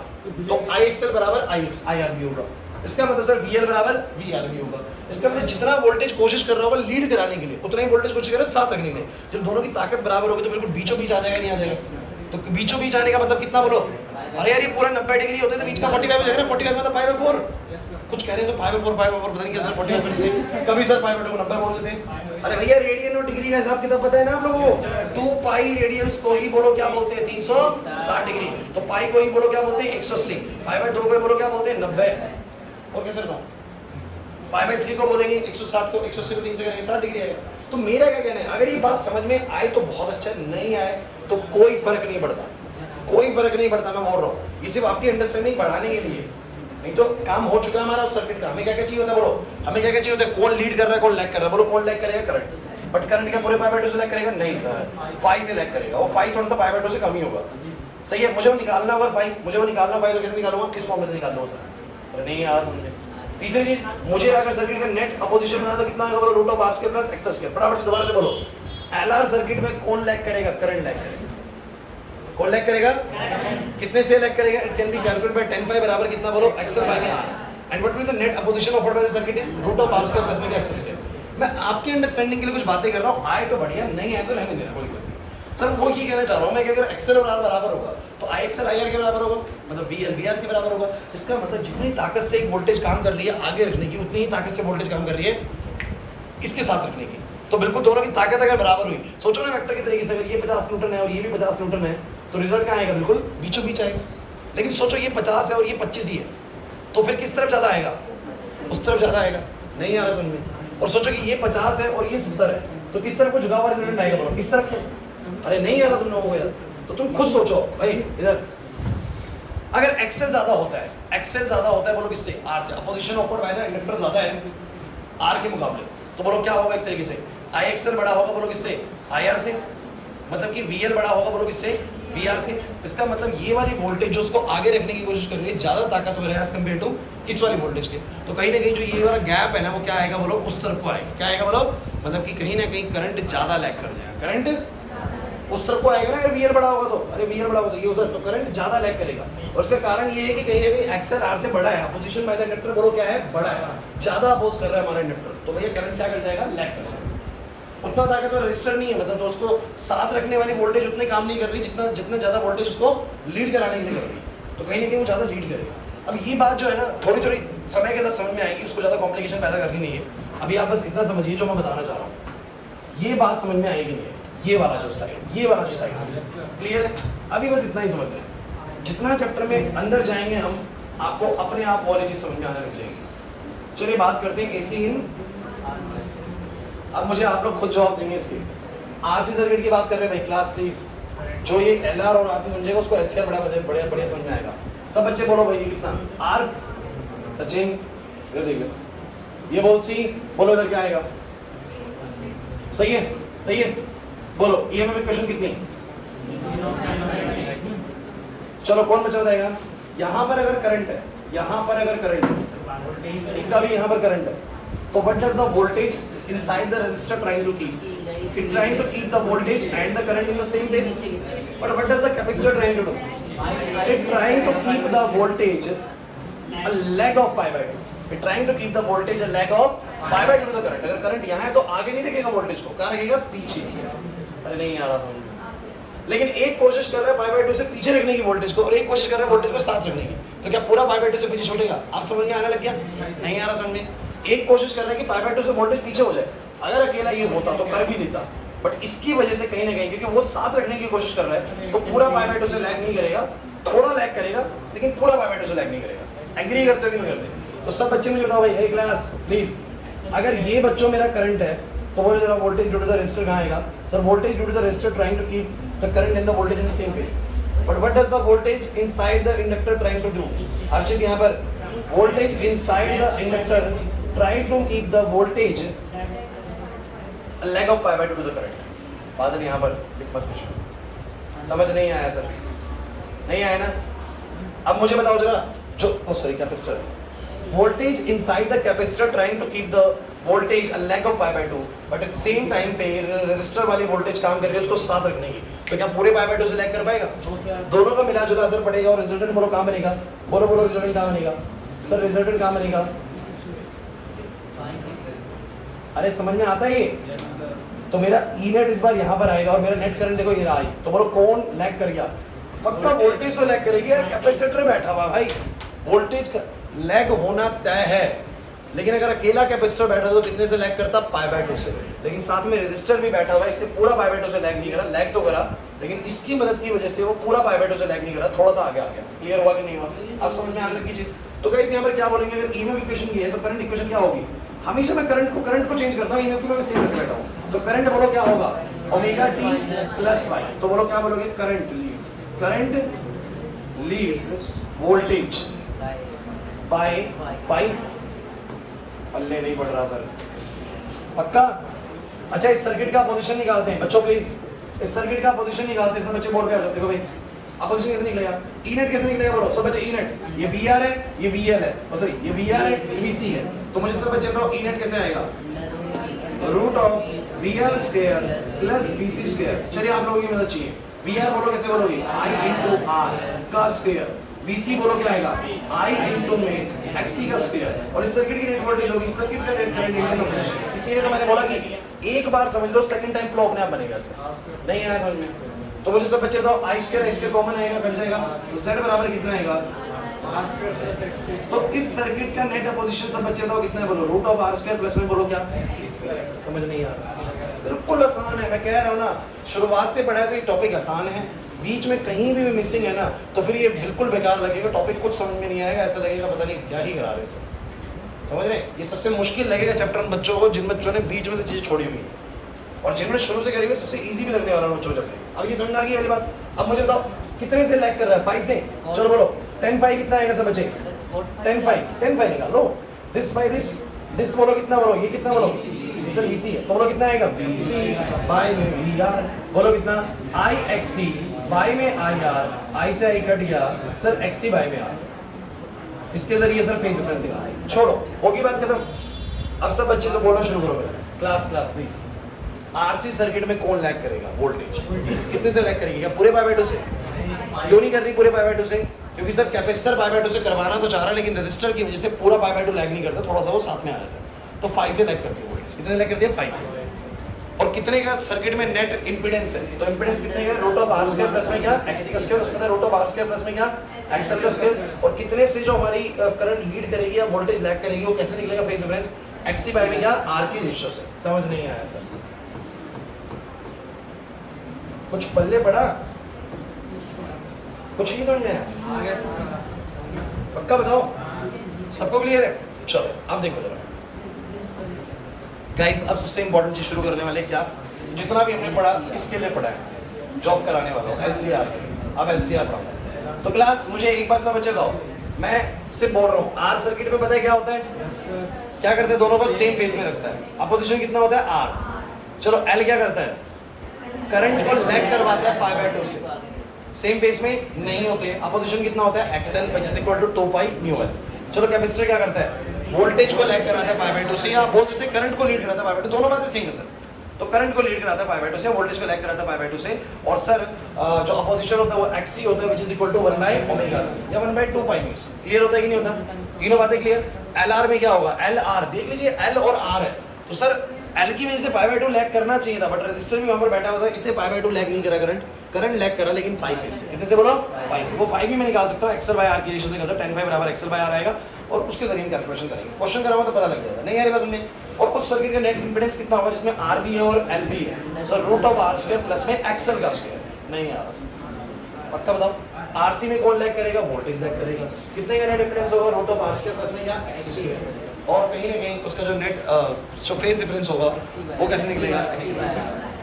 तो आई एक्सएल बराबर आई एक्स आई आर भी होगा। इसका मतलब सर वीएल बराबर वी आर भी होगा। इसका मतलब जितना वोल्टेज कोशिश कर रहा होगा लीड कराने के लिए, उतना ही वोल्टेज कोशिश कर रहा है साथ रखने के लिए। जब दोनों की ताकत बराबर होगी तो बिल्कुल बीचों बीच आ जाएगा, नहीं आ जाएगा? तो बीचों बीच आने का मतलब कितना बोलो? अरे यार ये पूरा 90 डिग्री होता है तो बीच का 45 हो जाएगा ना। 45 मतलब 5/4 कुछ कह रहे हैं तो 5/4 पता नहीं क्या सर 45 कर दिए, कभी सर 5/2 को 90 बोल देते हैं। अरे भैया रेडियन और डिग्री का हिसाब किताब पता है ना आप लोगों को? 2 पाई रेडियंस को ही बोलो क्या बोलते हैं? 360 डिग्री। तो पाई को ही बोलो क्या बोलते हैं? 180। 5/2 को ही बोलो क्या बोलते हैं? 90। और कैसे बताऊं? 5/3 को बोलेंगे 160 को 180 को 3 से करेंगे 60 डिग्री आएगा। तो मेरा क्या कहना है, अगर ये बात समझ में आए तो बहुत अच्छा, नहीं आए तो कोई फर्क नहीं पड़ता, कोई फर्क नहीं पड़ता। मैं बोल रहा हूँ ये सिर्फ आपकी अंडरस्टैंडिंग बढ़ाने के लिए, नहीं तो काम हो चुका है हमारा उस सर्किट का। हमें क्या क्या चाहिए होता है बोलो? हमें क्या क्या चाहिए होता है? कौन लीड कर रहा है, कौन लैग कर रहा है? बोलो कौन लैग करेगा? करंट। बट करंट क्या पूरे 5/2 से लैग करेगा? नहीं सर, 5 से लैग करेगा। वो 5 थोड़ा सा 5/2 से कम ही होगा। सही है, मुझे वो निकालना होगा 5, मुझे वो निकालना 5 तो कैसे निकालूंगा? इस फॉर्म में से निकाल दो सर। नहीं आ समझे। तीसरी चीज, मुझे अगर सर्किट का नेट अपोजिशन बनाना तो कितना होगा? Root of R square plus X square. फटाफट से दोबारा से बोलो, एलआर सर्किट में कौन लैग करेगा? करंट लैग करेगा। कौन लैग करेगा? कितने से लैग करेगा? It can be calculated by 10 5 बराबर कितना बोलो? XL by R. And what will the net opposition offered by the circuit is root of R square plus में एक्स स्क्वायर। मैं आपकी अंडरस्टैंडिंग के लिए कुछ बातें कर रहा हूं, आए तो बढ़िया, नहीं आए तो रहने देना, कोई दिक्कत नहीं। सर वो ये कहना चाह रहा हूं मैं कि अगर एक्सएल और आर बराबर होगा तो आई एक्सएल आई आर के बराबर होगा, मतलब वी एल वी आर के बराबर होगा। इसका मतलब जितनी ताकत से एक वोल्टेज काम कर रही है आगे रखने की, उतनी ही ताकत से वोल्टेज काम कर रही है इसके साथ रखने की। तो बिल्कुल दोनों की ताकत अगर बराबर हुई, सोचो ना वेक्टर के तरीके से, अगर ये 50 न्यूटन है और ये भी 50 न्यूटन है तो रिजल्ट क्या आएगा? बिल्कुल बीचों बीच आएगा। लेकिन सोचो ये 50 है और ये 25 ही है, तो फिर किस तरफ ज्यादा आएगा? उस तरफ ज्यादा आएगा। नहीं आ रहा समझ में? और सोचो कि ये 50 है और ये 70 है, तो किस तरफ को झुका हुआ रिजल्ट आएगा? बोलो किस तरफ को? अरे नहीं आ रहा तुम लोगों को यार, तो तुम खुद सोचो भाई। इधर अगर एक्सेल ज्यादा होता है, एक्सेल ज्यादा होता है बोलो किससे? आर से। Opposition offered by the inductor ज्यादा है आर के मुकाबले, तो बोलो क्या होगा? एक तरीके से आई एक्सएल बड़ा होगा बोलो किससे? आई आर से। मतलब कि वीएल बड़ा होगा बोलो किससे? वी आर से। इसका मतलब ये वाली वोल्टेज जो उसको आगे रखने की कोशिश कर रही है ज्यादा ताकतवर है एज कम्पेयर टू इस वाली वोल्टेज के। तो कहीं ना कहीं जो ये वाला गैप है ना वो क्या आएगा बोलो? उस तरफ को आएगा। क्या आएगा बोलो? मतलब कि कहीं ना कहीं करंट ज्यादा लैग कर जाएगा, करंट उस तरफ को आएगा ना। अगर वीएल बड़ा होगा तो, अरे वीएल बड़ा होगा तो ये उधर, तो करंट ज्यादा लैग करेगा। और इसका कारण ये है कि कहीं ना कहीं एक्सएल आर से बड़ा है, अपोजिशन बाय द इंडक्टर बोलो क्या है? बड़ा है, ज्यादा अपोज कर रहा है हमारा इंडक्टर, तो भैया करंट क्या कर जाएगा? लैग कर जाएगा। उतना ताकतवर रजिस्टर नहीं है, मतलब तो उसको साथ रखने वाली वोल्टेज उतने काम नहीं कर रही जितना ज्यादा वोल्टेज उसको लीड कराने के लिए कर रही है, तो कहीं ना कहीं वो ज्यादा लीड करेगा। अब ये बात जो है ना थोड़ी थोड़ी समय के साथ समझ में आएगी, उसको ज्यादा कॉम्प्लिकेशन पैदा करनी नहीं है। अभी आप बस इतना समझिए जो मैं बताना चाह रहा हूँ, ये बात समझ में आएगी नहीं है। ये वाला जो साइड, ये वाला जो साइड क्लियर है? अभी बस इतना ही समझ लें। जितना चैप्टर में अंदर जाएंगे हम, आपको अपने आप वाली चीज समझ में आने लग जाएगी। चलिए बात करते हैं एसी इन। अब मुझे आप लोग खुद जवाब देंगे इसके। आरसी सर्किट की बात कर रहे हैं भाई, क्लास प्लीज। जो ये एलआर और आरसी समझेगा उसको एचसीआर बढ़िया बढ़िया समझ में आएगा। सब बच्चे बोलो भाई ये कितना? आर सचिन इधर देखिए, ये बोल सी, बोलो इधर क्या आएगा? सही है, सही है, बोलो ईएमएफ इक्वेशन कितनी? चलो कौन बच्चा बताएगा? यहाँ पर अगर करंट है, यहाँ पर अगर करंट है, इसका भी यहाँ पर करंट है, तो what does the voltage inside the resistor trying to keep? It trying to keep the voltage and the current in the same place. But what does the capacitor trying to do? It trying to keep the voltage a lag of pi by 2. It trying to keep the voltage a lag of pi by 2 to the current. अगर current यहाँ है तो आगे नहीं रखेगा voltage को, कहाँ रखेगा? पीछे। अरे नहीं आ रहा समझ। लेकिन एक कोशिश कर रहा है पाई बाय 2 से पीछे रखने की वोल्टेज को, और एक कोशिश कर रहा है वोल्टेज को साथ रखने की, तो क्या पूरा पाई बाय 2 से पीछे छोड़ेगा? आप समझ में आने लग गया? नहीं आ रहा समझ में? एक कोशिश कर रहा है कि पाई बाय 2 से वोल्टेज पीछे हो जाए। अगर अकेला ये होता तो कर भी देता, बट इसकी वजह से कहीं ना कहीं क्योंकि वो साथ रखने की कोशिश कर रहा है तो पूरा पाई बाय 2 से लैग नहीं करेगा, थोड़ा लैग करेगा, लेकिन पूरा पाई बाय 2 से लैग नहीं करेगा। एग्री करते हो कि नहीं करते? तो सब बच्चे मुझे बताओ भाई, एक क्लास प्लीज। अगर ये बच्चों मेरा करंट है तो बोलो जरा voltage due to the resistor कहाँ आएगा? Sir voltage due to the resistor trying to keep the current and the voltage in the same phase. But what does the voltage inside the inductor trying to do? Arshit यहाँ पर voltage inside the inductor trying to keep the voltage leg of pi by 2 to the current। बादल यहाँ पर समझ नहीं आया sir? नहीं आया ना? अब मुझे बताओ जरा, sorry, capacitor. Voltage inside the capacitor trying to keep the voltage a lag of pi by 2, but at same time पे resistor वाली voltage काम कर रही है उसको साथ रखने की, तो क्या पूरे pi by 2 से lag कर पाएगा? दोनों का मिला जुला असर पड़ेगा और रिजल्टेंट बोलो कहाँ बनेगा? बोलो रिजल्टेंट कहाँ बनेगा? सर रिजल्टेंट कहाँ बनेगा? अरे समझ में आता है ये? तो मेरा E नेट इस बार यहाँ पर आएगा और मेरा नेट करंट देखो ये आई, तो बोलो कौन लैग कर गया? पक्का वोल्टेज तो लैग करेगी यार, कैपेसिटर बैठा हुआ भाई, वोल्टेज का लैग होना तय है। लेकिन अगर अकेला कैपेसिटर बैठा तो कितने से लैग करता? पाई बाय 2 से। लेकिन साथ में रेजिस्टर भी बैठा हुआ है, इससे पूरा पाई बाय 2 से लैग नहीं करा, लैग तो करा लेकिन इसकी मदद की वजह से वो पूरा पाई बाय 2 से लैग नहीं करा, थोड़ा सा आगे आ गया। क्लियर हुआ कि नहीं हुआ? अब समझ में आने लगी चीज। तो गाइस यहाँ पर क्या बोलेंगे, अगर ईएमएफ इक्वेशन की है तो करंट इक्वेशन क्या होगी? हमेशा मैं करंट को चेंज करता हूँ, ईएमएफ को मैं सेम रख लेता हूँ। तो करंट बोलो क्या होगा? Omega t plus y. तो बोलो क्या बोलोगे? Current leads voltage by pi. पल्ले नहीं पड़ रहा सर, पक्का? अच्छा इस सर्किट का पोजीशन निकालते हैं बच्चों, प्लीज इस सर्किट का पोजीशन निकालते हैं सब बच्चे। बोर्ड पे आ जाओ, देखो भाई अब पोजीशन कैसे निकलेगा? ई नेट कैसे निकलेगा? बोलो सब बच्चे। ई नेट ये वी आर है, ये वी एल है, सॉरी ये वी आर है, ये वी सी है। तो मुझे सब बच्चे बताओ ई नेट कैसे आएगा? Root of V R square plus V C square. चलिए आप लोगों की मदद चाहिए। वी आर बोलो कैसे बोलोगे? आई इंटू आर का स्क्वायर। वीसी बोलो क्या आएगा? आई इंटू में एक्सी का स्क्वायर। और इस सर्किट की नेट वोल्टेज होगी सर्किट का नेट करंट इंटू पोटेंशियल। इसीलिए तो मैंने बोला कि एक बार समझ लो, सेकंड टाइम फ्लो अपने आप बनेगा। सर नहीं आया समझ में? तो मुझे सब बच्चे बताओ आई स्क्वायर कॉमन आएगा, कट जाएगा, तो z बराबर कितना आएगा? तो इस सर्किट का नेट अपोजिशन सब बच्चे बताओ कितना है? बोलो root of R square plus में बोलो क्या? समझ नहीं आ रहा? बिल्कुल आसान है, मैं कह रहा हूँ ना, शुरुआत से पढ़ा है तो ये टॉपिक आसान है, बीच में कहीं भी मिसिंग है ना तो फिर ये बिल्कुल बेकार लगेगा, टॉपिक कुछ समझ में नहीं आएगा, ऐसा लगेगा पता नहीं क्या ही करा रहे हैं। समझ रहे? ये सबसे मुश्किल लगेगा चैप्टर उन बच्चों को जिन बच्चों ने बीच में से चीज़ छोड़ी हुई है, और जिन्होंने शुरू से करी हुई सबसे इजी भी लगने वाला बच्चों जब। अब ये समझ आ गई वाली बात। अब मुझे बताओ कितने से लैग कर रहा है? 5 से। चलो बोलो 10 5 कितना आएगा सब बच्चे? 10 5 निकालो। दिस बाय दिस बोलो कितना? बोलो ये कितना? बोलो सर VC है, तो बोलो कितना आएगा? VC बाय में VR। बोलो कितना? IXC बाय में IR, I से I कट गया सर, XC बाय में R। इसके जरिए सर फेज डिफरेंस निकालना। छोड़ो, होगी बात खत्म। अब सब बच्चे तो बोलना शुरू करो। Class please. RC सर्किट में कौन लैग करेगा? वोल्टेज कितने से लैग करेगी? क्या पूरे पाई बाय 2 से? क्यों नहीं कर रही पूरे पाई बाय 2 से? क्योंकि सर कैपेसिटर पाई बाय 2 से करवाना तो चाह रहा है, लेकिन रेजिस्टर की वजह से पूरा पाई बाय 2 लैग नहीं करता, थोड़ा सा वो साथ में आ जाता है। तो 5 से लैग करती है वोल्टेज। कितने लैग करती है? 5 से। और कितने का सर्किट में नेट इंपीडेंस है? तो इंपीडेंस कितने का? Root of R square plus में क्या? एक्सी का स्क्वायर, उसमें root of R square plus में क्या? एक्सएल का स्क्वायर। और कितने से जो हमारी करंट लीड करेगी या वोल्टेज लैग करेगी वो कैसे निकलेगा? फेज डिफरेंस एक्सी बाय में क्या? आर की रेशियो से। समझ नहीं आया सर? कुछ पल्ले पड़ा? कुछ नहीं समझ में आया? पक्का बताओ सबको क्लियर है? चलो अब देखो जरा गाइस, अब सबसे इंपॉर्टेंट चीज शुरू करने वाले क्या, जितना भी हमने पढ़ा इसके लिए पढ़ा है, जॉब कराने वाला हूँ LCR। अब LCR पढ़ाऊंगा। तो क्लास मुझे एक बार सब बच्चे बताओ, मैं सिर्फ बोल रहा हूँ आर सर्किट में पता है क्या होता है? क्या करते हैं? दोनों को सेम फेज में रखता है। अपोजिशन कितना होता है? R। चलो L क्या करता है? करंट को लैग करवाता है पाई बाय 2 से। सेम फेज में नहीं होते। अपोजिशन कितना होता है? XL which is equal to 2 pi mu L। चलो कैपेसिटर क्या करता है? वोल्टेज को लैग कराता है पाई बाय 2 से, या बोल सकते हैं करंट को लीड कराता है पाई बाय 2। दोनों बातें सेम है सर। तो करंट को लीड कराता है पाई बाय 2 से, वोल्टेज को लैग कराता है पाई बाय 2 से। और सर जो अपोजिशन होता है वो XC होता है which is equal to 1 by omega c या 1 by 2 pi mu c। Clear होता है कि नहीं होता? तीनों बातें क्लियर? LR में क्या होगा? LR देख लीजिए, L और R है, तो सर L की वजह से पाई बाय 2 लैग करना चाहिए था, बट रेजिस्टर भी वहां पर बैठा हुआ था, इसलिए पाई बाय 2 लैग नहीं करा करंट लैग करा, लेकिन 5 से। कितने से बोलो? 5 से। वो 5 भी मैं निकाल सकता हूं, XL बाय R की रेशियो से निकाल सकता हूं। 10 5 बराबर XL बाय R आएगा और उसके जरिए कैलकुलेशन करेंगे। क्वेश्चन करा हुआ तो पता लग जाएगा। नहीं आ रही बात सुनने? और उस सर्किट का नेट इंपीडेंस कितना होगा जिसमें R भी है और L भी है? Sir root of R square plus में XL का स्क्वायर। नहीं आ रहा? पक्का बताओ। RC में कौन लैग करेगा? वोल्टेज लैग करेगा। कितने का नेट इंपीडेंस होगा? Root of R square plus में क्या? XC square. और कहीं ना कहीं उसका जो नेट जो फेज डिफरेंस होगा वो कैसे निकलेगा? XC।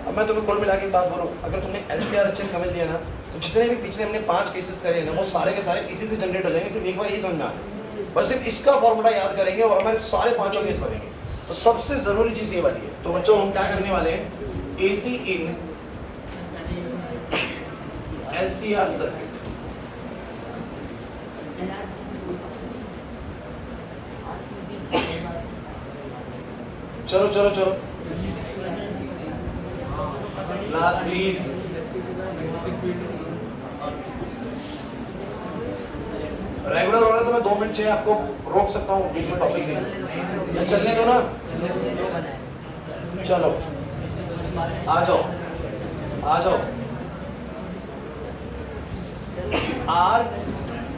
अब मैं तुम्हें कुल मिला के बात बोलूं, अगर तुमने LCR अच्छे समझ लिया ना तो जितने भी पिछले हमने 5 केसेस करे ना वो सारे के सारे इसी से जनरेट हो जाएंगे। सिर्फ एक बार यही समझ में आ जाए, बस सिर्फ इसका फॉर्मूला याद करेंगे और हमारे सारे 5 केस बनेंगे। तो सबसे जरूरी चीज ये वाली है। तो बच्चों हम क्या करने वाले हैं? AC इन LCR सर्किट। चलो चलो चलो, लास्ट प्लीज। रेगुलर हो रहा है तो मैं 2 मिनट चाहिए आपको रोक सकता हूँ बीच में, टॉपिक नहीं या चलने दो ना। चलो आ जाओ आ जाओ।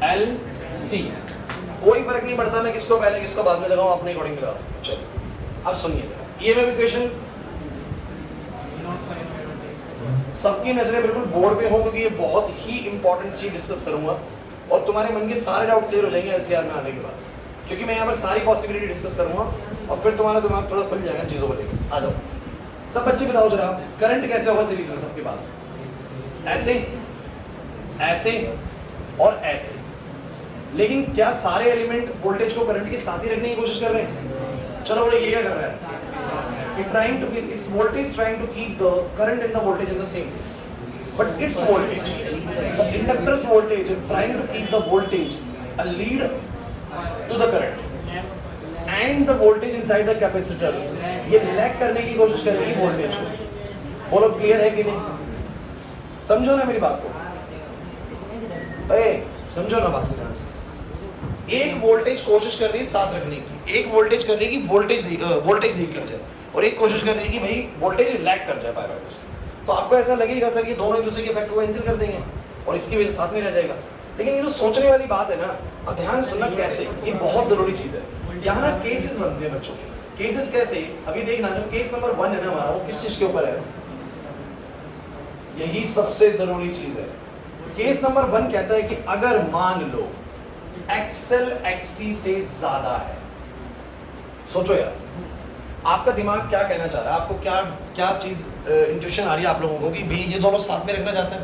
RLC कोई फर्क नहीं पड़ता मैं किसको पहले किसको बाद में लगाऊं, अपने अकॉर्डिंग लगा सकता हूं। चलो अब सुनिए, EMF इक्वेशन सबकी नजरें बिल्कुल बोर्ड पे हो, क्योंकि ये बहुत ही इंपॉर्टेंट चीज डिस्कस करूंगा और तुम्हारे मन के सारे डाउट क्लियर हो जाएंगे LCR में आने के बाद, क्योंकि मैं यहाँ पर सारी पॉसिबिलिटी डिस्कस करूंगा और फिर तुम्हारा दिमाग थोड़ा खुल जाएगा चीजों को लेकर। आ जाओ सब बच्चे बताओ जरा, करंट कैसे होगा सीरीज में सबके पास? ऐसे, ऐसे और ऐसे। लेकिन क्या सारे एलिमेंट वोल्टेज को करंट के साथ ही रखने की कोशिश कर रहे हैं? चलो बोले ये क्या कर रहा है? trying to keep its voltage, trying to keep the current and the voltage in the same place, but its voltage, the inductor's voltage, trying to keep the voltage a lead to the current and the voltage inside the capacitor, ये lag करने की कोशिश करेगी voltage को। बोलो clear है कि नहीं? समझो ना मेरी बात को, समझो ना बात को। एक वोल्टेज कोशिश कर रही है साथ रखने की, एक वोल्टेज कर रही है कि वोल्टेज लीक कर जाए, और एक कोशिश कर रही है कि भाई वोल्टेज लैग कर जाए पाई। तो आपको ऐसा लगेगा सर ये दोनों एक दूसरे के इफेक्ट को कैंसिल कर देंगे और इसकी वजह से साथ में रह जाएगा, लेकिन ये तो सोचने वाली बात है ना। अब ध्यान से सुनना कैसे, ये बहुत जरूरी चीज है। यहाँ ना केसेस बनते हैं बच्चों के। केसेस कैसे? अभी देखना जो केस नंबर 1 है ना हमारा, वो किस चीज के ऊपर है? यही सबसे जरूरी चीज है। केस नंबर 1 कहता है कि अगर मान लो एक्सएल एक्सी से ज्यादा है, सोचो यार आपका दिमाग क्या कहना चाह रहा है, आपको क्या क्या चीज इंट्यूशन आ रही है आप लोगों को कि भाई ये दोनों साथ में रखना चाहते हैं।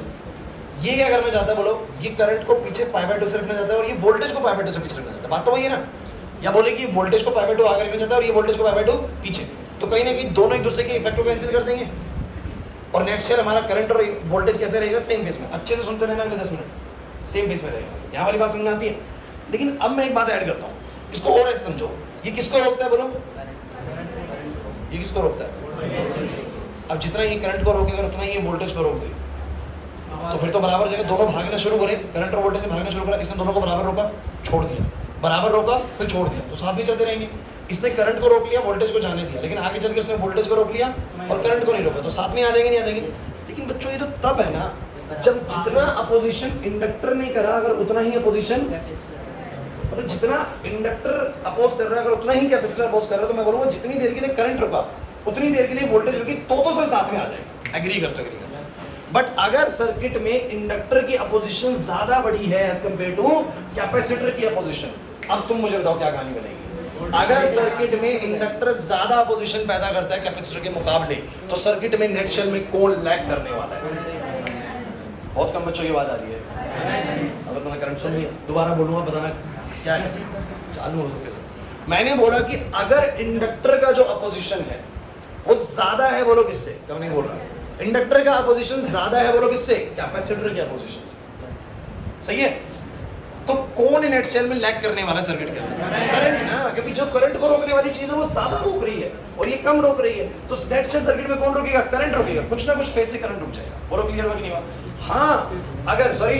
ये क्या करना चाहता है? बोलो ये करंट को पीछे π/2 से रखना चाहता है और ये वोल्टेज को π/2 से पीछे रखना चाहता है। बात तो वही है ना? या बोले कि वोल्टेज को π/2 आगे रखना चाहता है और ये वोल्टेज को π/2 पीछे, तो कहीं ना कहीं दोनों एक दूसरे के इफेक्ट को कैंसिल कर देंगे और नेट शेयर हमारा करंट और वोल्टेज कैसे रहेगा? सेम फेज में। अच्छे से सुनते रहना अगले 10 मिनट, सेम फेज में रहेगा। यहाँ वाली बात समझ में आती है? लेकिन अब मैं एक बात ऐड करता हूँ, इसको और ऐसे समझो। ये किसको रोकता है? बोलो ये किसको रोकता है? अब जितना ये करंट को रोकेगा उतना ही ये वोल्टेज को रोक देगा, तो फिर तो बराबर जगह दोनों भागना शुरू करे, करंट और वोल्टेज में भागना शुरू करा। इसने दोनों को बराबर रोका, छोड़ दिया, बराबर रोका फिर छोड़ दिया, तो साथ में चलते रहेंगे। इसने करंट को रोक लिया, वोल्टेज को जाने दिया, लेकिन आगे चल के उसने वोल्टेज को रोक लिया और करंट को नहीं रोका, तो साथ में आ जाएंगे नहीं आ जाएंगे? लेकिन बच्चों ये तो तब है ना जब जितना अपोजिशन इंडक्टर ने करा अगर उतना ही अपोजिशन, मतलब जितना इंडक्टर अपोज कर रहा है अगर उतना ही कैपेसिटर अपोज कर रहा है, तो मैं बोलूंगा जितनी देर के लिए करंट रुका उतनी देर के लिए वोल्टेज रुकी, तो सर साथ में आ जाएगा। एग्री करते हो? बट अगर सर्किट में इंडक्टर की अपोजिशन ज्यादा बड़ी है एज कंपेयर टू कैपेसिटर की अपोजिशन, अब तुम मुझे बताओ क्या कहानी बनेगी? अगर सर्किट में इंडक्टर ज्यादा अपोजिशन पैदा करता है कैपेसिटर के मुकाबले, तो सर्किट में नेट शेल में कौन लैग करने वाला है? बहुत कम बच्चों की आवाज आ रही है। अगर तुमने करंट सुन लिया, दोबारा बोलूंगा, बताना क्या है, चालू हो सकते। मैंने बोला कि अगर इंडक्टर का जो अपोजिशन है वो ज्यादा है, बोलो किससे? कब नहीं बोल रहा, इंडक्टर का अपोजिशन ज्यादा है, बोलो किससे? कैपेसिटर के अपोजिशन से। सही है? तो कौन नेट शेल में लैग करने वाला सर्किट के अंदर? करंट ना, क्योंकि जो करंट को रोकने वाली चीज है वो ज्यादा रोक रही है और ये कम रोक रही है, तो नेट शेल सर्किट में कौन रोकेगा? करंट रोकेगा, कुछ ना कुछ फेज से करंट रुक जाएगा। बोलो क्लियर हुआ कि नहीं हुआ? हाँ, अगर सॉरी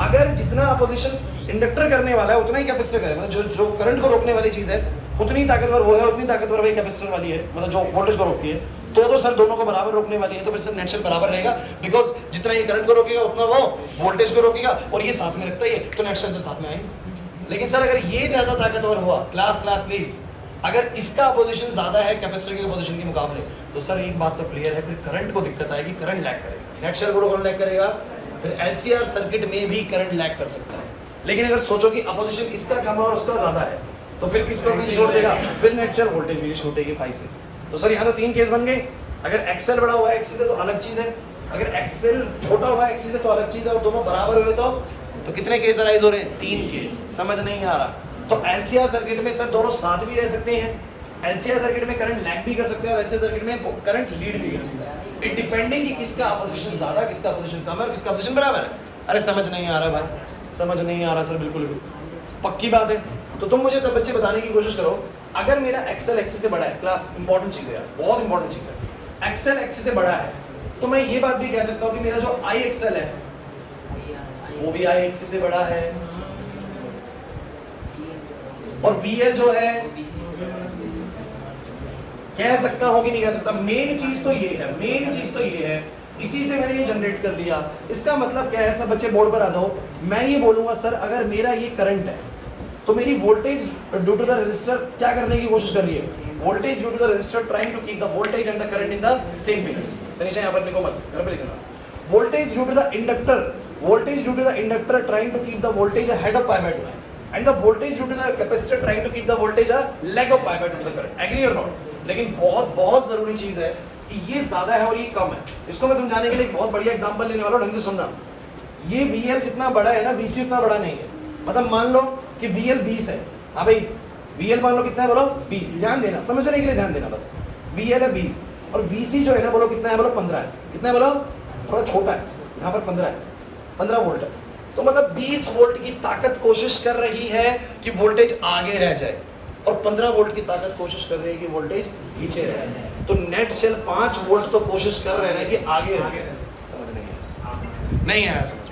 अगर जितना अपोजिशन इंडक्टर करने वाला है उतना ही कैपेसिटर करेगा, मतलब जो करंट को रोकने वाली चीज है उतनी ताकतवर वो है, उतनी ताकतवर वही कैपेसिटर वाली है, मतलब जो वोल्टेज को रोकती है, तो सर दोनों को बराबर रोकने वाली है, तो फिर सर नेट शेल बराबर रहेगा, बिकॉज जितना ये करंट को रोकेगा उतना वो वोल्टेज को रोकेगा और ये साथ में रखता है, तो नेट शेल से साथ में आएंगे। लेकिन सर अगर ये ज्यादा ताकतवर हुआ, क्लास प्लीज, अगर इसका अपोजिशन ज्यादा है कैपेसिटर के अपोजिशन के मुकाबले, तो सर एक बात तो क्लियर है, फिर करंट को दिक्कत आएगी, करंट लैग करेगा, नेट शेल को कौन लैग करेगा? फिर LCR सर्किट में भी करंट लैग कर सकता है। लेकिन अगर सोचो कि अपोजिशन इसका कम है और उसका ज्यादा है, तो फिर किसको भी छोड़ देगा? फिर नेट शेल वोल्टेज भी छूटेगी फाई से। तो सर यहाँ तो 3 केस बन गए। अगर एक्सएल बड़ा हुआ है एक्सी से तो अलग चीज है, अगर एक्सएल छोटा हुआ है एक्सी से तो अलग चीज है, और दोनों बराबर हुए तो कितने केस अराइज हो रहे हैं? 3 केस। समझ नहीं आ रहा? तो LCR सर्किट में सर दोनों साथ भी रह सकते हैं, LCR सर्किट में करंट लैग भी कर सकते हैं और LCR सर्किट में करंट लीड भी कर सकता है। इट डिपेंडिंग कि किसका अपोजिशन ज्यादा, किसका अपोजिशन कम है और किसका अपोजिशन बराबर है। अरे समझ नहीं आ रहा भाई, समझ नहीं आ रहा सर, बिल्कुल भी पक्की बात है। तो तुम मुझे सब बच्चे बताने की कोशिश करो अगर मेरा एक्सेल एक्सिस से बड़ा है, क्लास इंपॉर्टेंट चीज है यार, बहुत इंपॉर्टेंट चीज है, एक्सेल एक्सिस से बड़ा है, तो मैं ये बात भी कह सकता हूँ कि मेरा जो आई एक्सेल है वो भी आई एक्सिस से बड़ा है, और वीएल जो है कह सकता हूं कि नहीं कह सकता। मेन चीज तो ये है, मेन चीज तो ये है, इसी से मैंने ये जनरेट कर दिया। इसका मतलब क्या है, सब बच्चे बोर्ड पर आ जाओ, मैं ये बोलूंगा सर अगर मेरा ये करंट है तो मेरी voltage due to the resistor क्या करने की कोशिश कर रही है, voltage due to the resistor trying to keep the voltage and the current in the same phase. Tanisha यहां पर लिखो मत, घर पे लिखना। Voltage due to the inductor, voltage due to the inductor trying to keep the voltage ahead of pi by 2 and the voltage due to the capacitor trying to keep the voltage a lag of pi by 2 to the current. Agree or not? लेकिन बहुत जरूरी चीज है कि ये ज्यादा है और ये कम है। इसको मैं समझाने के लिए एक बहुत बढ़िया एग्जांपल लेने वाला हूं, ढंग से सुनना। ये VL जितना बड़ा है ना, VC उतना बड़ा नहीं है। मतलब मान लो कि VL 20 है, हाँ भाई VL मान लो कितना है, बोलो 20। ध्यान देना, समझने के लिए ध्यान देना बस। VL है 20 और VC जो है ना, बोलो कितना है, बोलो 15 है। कितना है बोलो, थोड़ा छोटा है, यहाँ पर 15 है, 15 वोल्ट है। तो मतलब 20 वोल्ट की ताकत कोशिश कर रही है कि वोल्टेज आगे रह जाए, और 15 वोल्ट की ताकत कोशिश कर रही है कि वोल्टेज पीछे रह जाए। तो नेट सेल 5 वोल्ट तो कोशिश कर रहे हैं कि आगे रह जाए। समझ नहीं आया समझ?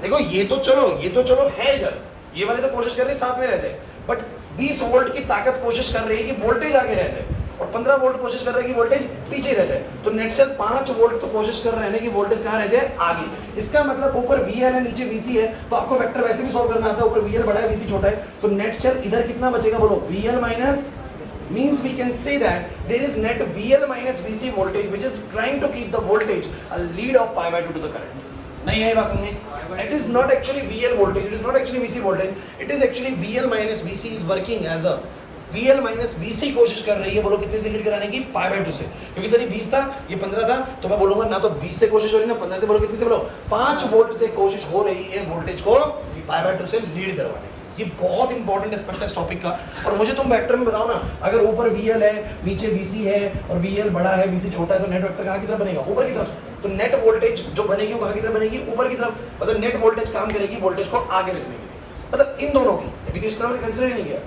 देखो ये तो चलो है इधर, ये वाले तो कोशिश कर रहे हैं साथ में रह जाए, बट 20 वोल्ट की ताकत कोशिश कर रही है कि वोल्टेज आगे रह जाए, और 15 वोल्ट कोशिश कर रहे हैं कि वोल्टेज पीछे रह जाए। तो नेट सेल 5 वोल्ट तो कोशिश कर रहे हैं कि वोल्टेज कहां रह जाए, आगे। इसका मतलब ऊपर VL है, नीचे VC है, तो आपको वेक्टर वैसे भी सॉल्व करना आता है। ऊपर VL बड़ा है, VC छोटा है, तो नेट सेल इधर कितना बचेगा, बोलो VL minus, means we can say that there is net VL minus VC voltage which is trying to keep the voltage a lead of pi by 2 to the current. नहीं है बात समझे? It is not actually VL voltage, it is not actually VC voltage, it is actually VL minus VC is working as a VL minus VC कोशिश कर रही है, बोलो कितने से लीड कराने की, पाई बाय 2 से। क्योंकि सर ये 20 था, ये 15 था, तो मैं बोलूंगा ना तो 20 से कोशिश हो रही है ना 15 से, बोलो कितने से, बोलो 5 वोल्ट से कोशिश हो रही है वोल्टेज को पाई बाय 2 से लीड करवाने की। ये बहुत इंपॉर्टेंट एस्पेक्ट है इस टॉपिक का। और मुझे तुम वेक्टर में बताओ ना, अगर ऊपर VL है, नीचे VC है, और VL बड़ा है, VC छोटा है, तो नेट वेक्टर कहाँ की तरफ बनेगा, ऊपर की तरफ। तो नेट वोल्टेज जो बनेगी वो कहाँ की तरफ बनेगी, ऊपर की तरफ। मतलब नेट वोल्टेज काम करेगी वोल्टेज को आगे रखने के लिए, मतलब इन दोनों की। अभी तो इस तरह कंसिडर ही नहीं किया,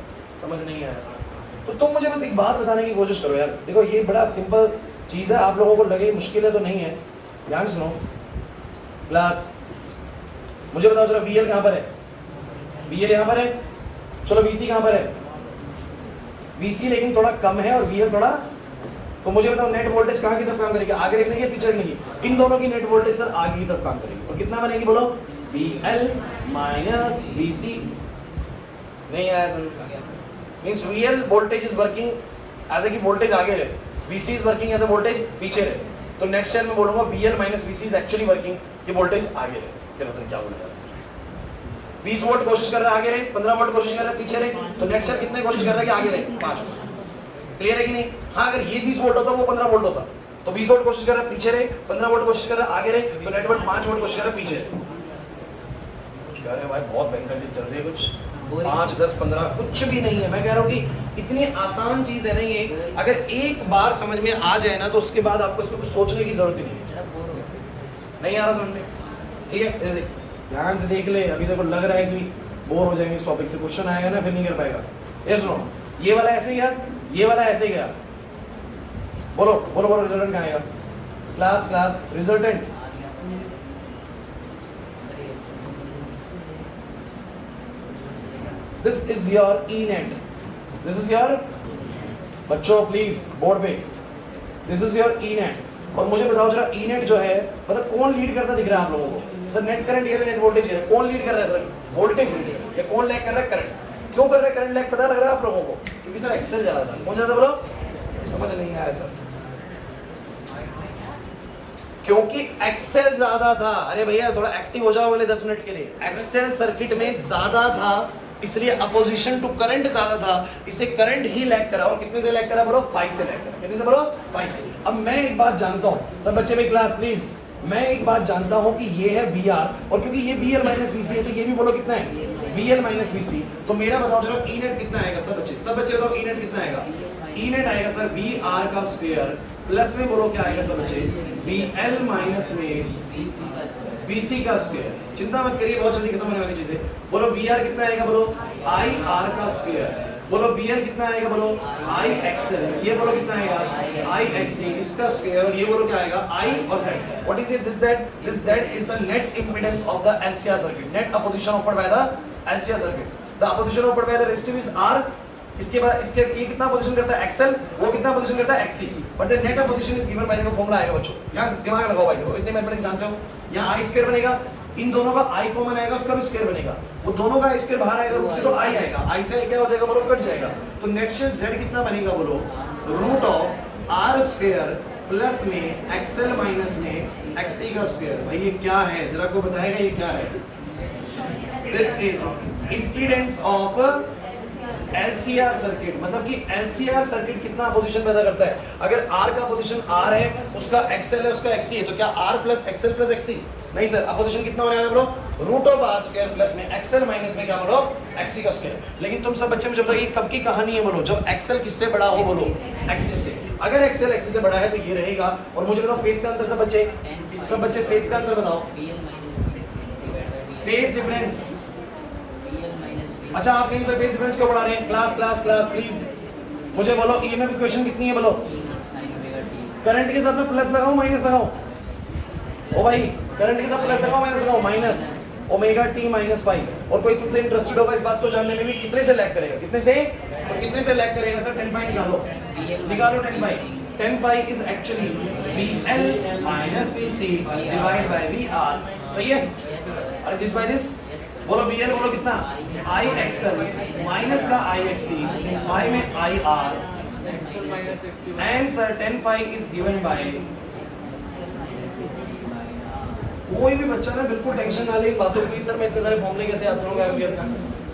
समझ नहीं आया सर। तो तुम मुझे बस एक बात बताने की कोशिश करो यार। देखो ये बड़ा सिंपल चीज है, आप लोगों को लगे मुश्किल है तो नहीं है, ध्यान सुनो। क्लास मुझे बताओ जरा, VL कहां पर है, VL यहां पर है, चलो VC कहां पर है, VC लेकिन थोड़ा कम है और VL थोड़ा, तो मुझे बताओ नेट वोल्टेज कहां की तरफ काम करेगी, आगे रखने की पीछे रखने की। इन दोनों की नेट वोल्टेज सर आगे की तरफ काम करेगी, और कितना बनेगी, बोलो VL माइनस VC। नहीं आया समझ? Means VL voltage is working as a कि वोल्टेज आगे रहे, VC is working as a voltage पीछे रहे। तो नेट सेल में बोलूंगा VL minus VC is actually working कि वोल्टेज आगे रहे। क्या मतलब क्या बोल रहा है, 20 वोल्ट कोशिश कर रहा है आगे रहे, 15 वोल्ट कोशिश कर रहा है पीछे रहे, तो नेट सेल कितने कोशिश कर रहा है कि आगे रहे, 5 वोल्ट। क्लियर है कि नहीं? हाँ, अगर ये 20 वोल्ट होता वो 15 वोल्ट होता, तो 20 वोल्ट कोशिश कर रहा है पीछे रहे, 15 वोल्ट कोशिश कर रहा है आगे रहे, तो नेट वोल्ट 5 वोल्ट कोशिश कर रहा है पीछे रहे। अरे भाई बहुत भयंकर चीज चल रही है, कुछ 5, 10, 15 कुछ भी नहीं है। मैं कह रहा हूँ कि इतनी आसान चीज है ना ये, अगर एक बार समझ में आ जाए ना तो उसके बाद आपको इसमें कुछ सोचने की जरूरत ही नहीं है। नहीं आ रहा समझ में? ठीक है, ध्यान से देख ले। अभी देखो लग रहा है कि बोर हो जाएंगे इस टॉपिक से, क्वेश्चन आएगा ना फिर नहीं कर पाएगा। ये सुनो, ये वाला ऐसे गया, ये वाला ऐसे गया, बोलो बोलो बोलो रिजल्टेंट कहाँ आएगा, class resultant. This is your E net. This is your, बच्चों प्लीज बोर्ड पे, this is your E net। और मुझे बताओ जरा E net जो है, मतलब कौन लीड करता दिख रहा है आप लोगों को? सर नेट करंट ये नेट वोल्टेज है, कौन लीड कर रहा है सर? वोल्टेज। या कौन लैग कर रहा है? करंट। क्यों कर रहा है करंट लैग, पता लग रहा है आप लोगों को? क्योंकि सर एक्सेल ज्यादा था। कौन ज्यादा, बोलो? समझ नहीं आया सर? क्योंकि एक्सेल ज्यादा था। अरे भैया थोड़ा एक्टिव हो जाओ वाले 10 मिनट के लिए। एक्सेल सर्किट में ज्यादा था, इसलिए अपोजिशन टू करंट ज्यादा था, इसलिए करंट ही लैग करा। और कितने से लैग करा, बोलो 5 से लैग करा। कितने से, बोलो 5 से। अब मैं एक बात जानता हूं, सब बच्चे में क्लास प्लीज, मैं एक बात जानता हूं कि ये है VR, और क्योंकि ये VL माइनस VC है तो ये भी बोलो कितना है, VL माइनस VC। तो मेरा बताओ जरा E नेट कितना आएगा सब बच्चे बताओ E नेट कितना आएगा? E नेट आएगा सर VR का स्क्वायर प्लस में बोलो क्या आएगा सब बच्चे, VL माइनस में VC का स्क्वायर। चिंता मत करिए, बहुत जल्दी खत्म होने वाली चीजें। बोलो VR कितना आएगा, बोलो IR का स्क्वायर बोलो VL कितना आएगा, बोलो I XL, ये बोलो कितना आएगा I XC, इसका स्क्वायर, और ये बोलो क्या आएगा I और Z. What is it? This Z? This Z is the net impedance of the LCR circuit. Net opposition offered by the LCR circuit. The opposition offered by the resistive is R. इसके बाद इसके ये कितना position करता है XL, वो कितना position करता है XC. But the net opposition is given by the formula आएगा बच्चों. यहाँ दिमाग लगाओ भाई, देखो इतने मैथमेटिक्स जानते हो. यहाँ I स्क्वायर बनेगा, इन दोनों का I कॉमन आएगा, उसका भी स्क्वायर बनेगा. वो दोनों का स्क्वायर बाहर आएगा, उससे तो I आएगा. I से क्या हो जाएगा बोलो, कट जाएगा. तो नेट शेल Z कितना बनेगा बोलो, root of R square plus में XL माइनस में XC का स्क्वायर. भाई ये क्या है, जरा को बताएगा ये क्या है. This is impedance of LCR circuit. मतलब कि LCR सर्किट कितना पोजीशन पैदा करता है. अगर R का पोजीशन R है, उसका XL है, उसका XC है, तो क्या R plus XL plus XC? नहीं सर, अपोजिशन कितना होने वाला है बोलो, root of R square plus में XL माइनस में क्या बोलो, XC का स्क्वायर. लेकिन तुम सब बच्चे मुझे बताओ ये कब की कहानी है बोलो, जब XL किससे बड़ा हो बोलो, XC से. अगर XL XC से बड़ा है तो ये रहेगा. और मुझे बताओ फेस का अंतर, सब बच्चे फेस का अंतर बताओ, फेस डिफरेंस. अच्छा आप कहीं सर फेस डिफरेंस क्यों पढ़ा रहे हैं, क्लास प्लीज मुझे बोलो. ईएमएफ इक्वेशन कितनी है बोलो, करंट के साथ में प्लस लगाओ माइनस लगाओ. ओ भाई करंट के साथ प्लस लगाओ माइनस लगाओ, minus omega t minus pi. और कोई तुमसे इंटरेस्टेड होगा इस बात को जानने में भी, कितने से लैग करेगा, कितने से, तो कितने से लैग करेगा सर, 10 पाई निकालो 10 पाई. 10 pi is actually VL minus VC divide by VR. सही है. और दिस बाय दिस बोलो VL बोलो कितना, I XL माइनस का I XC, पाई में IR, and sir 10 pi is given by. कोई भी बच्चा ना बिल्कुल टेंशन ना ले बातों की, सर मैं इतने सारे फॉर्मूले कैसे याद करूंगा,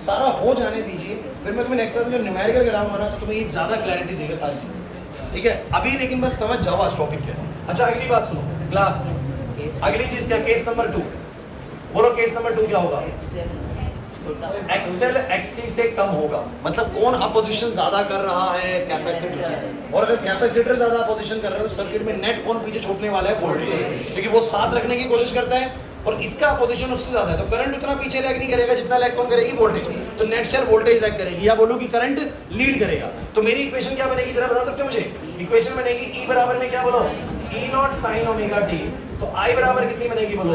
सारा हो जाने दीजिए, फिर मैं तुम्हें नेक्स्ट क्लास में न्यूमेरिकल कराऊंगा ना तो तुम्हें ये ज्यादा क्लैरिटी देगा सारी चीजें. ठीक है अभी, लेकिन बस समझ जाओ आज टॉपिक क्या है. अच्छा अगली बात सुनो क्लास, अगली चीज क्या, केस नंबर 2 बोलो. केस नंबर 2 क्या होगा, XL XC से कम होगा. मतलब कौन अपोजिशन ज्यादा कर रहा है, कैपेसिटर. और अगर कैपेसिटर ज्यादा अपोजिशन कर रहा है तो सर्किट में नेट कौन पीछे छूटने वाला है, वोल्टेज, क्योंकि वो साथ रखने की कोशिश करता है और इसका अपोजिशन उससे ज्यादा है. तो करंट उतना पीछे लैग नहीं करेगा जितना लैग कौन करेगी, वोल्टेज. तो नेट शेयर वोल्टेज लैग करेगी, या बोलो कि करंट लीड करेगा. तो मेरी इक्वेशन क्या बनेगी जरा बता सकते हो मुझे. इक्वेशन बनेगी E बराबर में क्या बोलो, E not sine omega t. तो I बराबर कितनी बनेगी बोलो,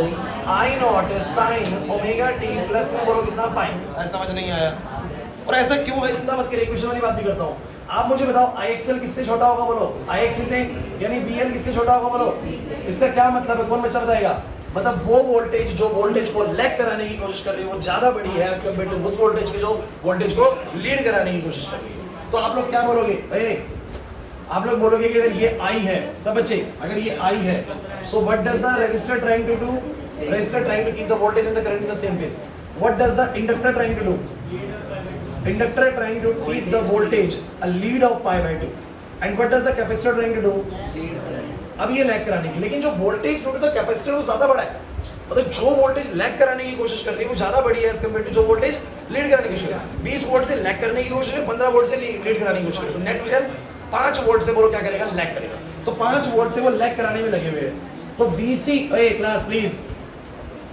I not sine omega t plus में बोलो कितना पाई. समझ नहीं आया. और ऐसा क्यों है चिंता मत करिए, इक्वेशन वाली बात भी करता हूँ. आप मुझे बताओ I XL किससे छोटा होगा बोलो, I XC से, यानी VL किससे छोटा होगा बोलो. इसका क्या मतलब है, कौन बच्चा बताएगा. मतलब वो वोल्टेज जो वोल्टेज को लैग कराने की कोशिश कर रही है वो ज्यादा बड़ी है एज कंपेयर टू उस वोल्टेज की जो वोल्टेज को लीड कराने की कोशिश कर रही है. तो आप लोग क्या बोलोगे, आप लोग बोलोगे कि अगर ये I है, सब बच्चे अगर ये I है, so what does the resistor trying to do? Resistor trying to keep the voltage and the current in the same phase. What does the inductor trying to do? Inductor trying to keep the voltage a lead of pi by 2. And what does the capacitor trying to do? अब ये lag कराने की, लेकिन जो voltage जो capacitor वो ज्यादा बड़ा है. मतलब जो वोल्टेज लैग कराने की कोशिश कर रही है वो ज्यादा बड़ी है एज कंपेयर टू जो वोल्टेज लीड कराने की कोशिश कर रही है. 20 वोल्ट से लैग करने की कोशिश है, 15 वोल्ट से लीड कराने की कोशिश कर रही है. तो नेट रिजल्ट 5 वोल्ट से बोलो क्या करेगा, लैग करेगा. तो 5 वोल्ट से वो लैग कराने में लगे हुए हैं. तो VC, class please,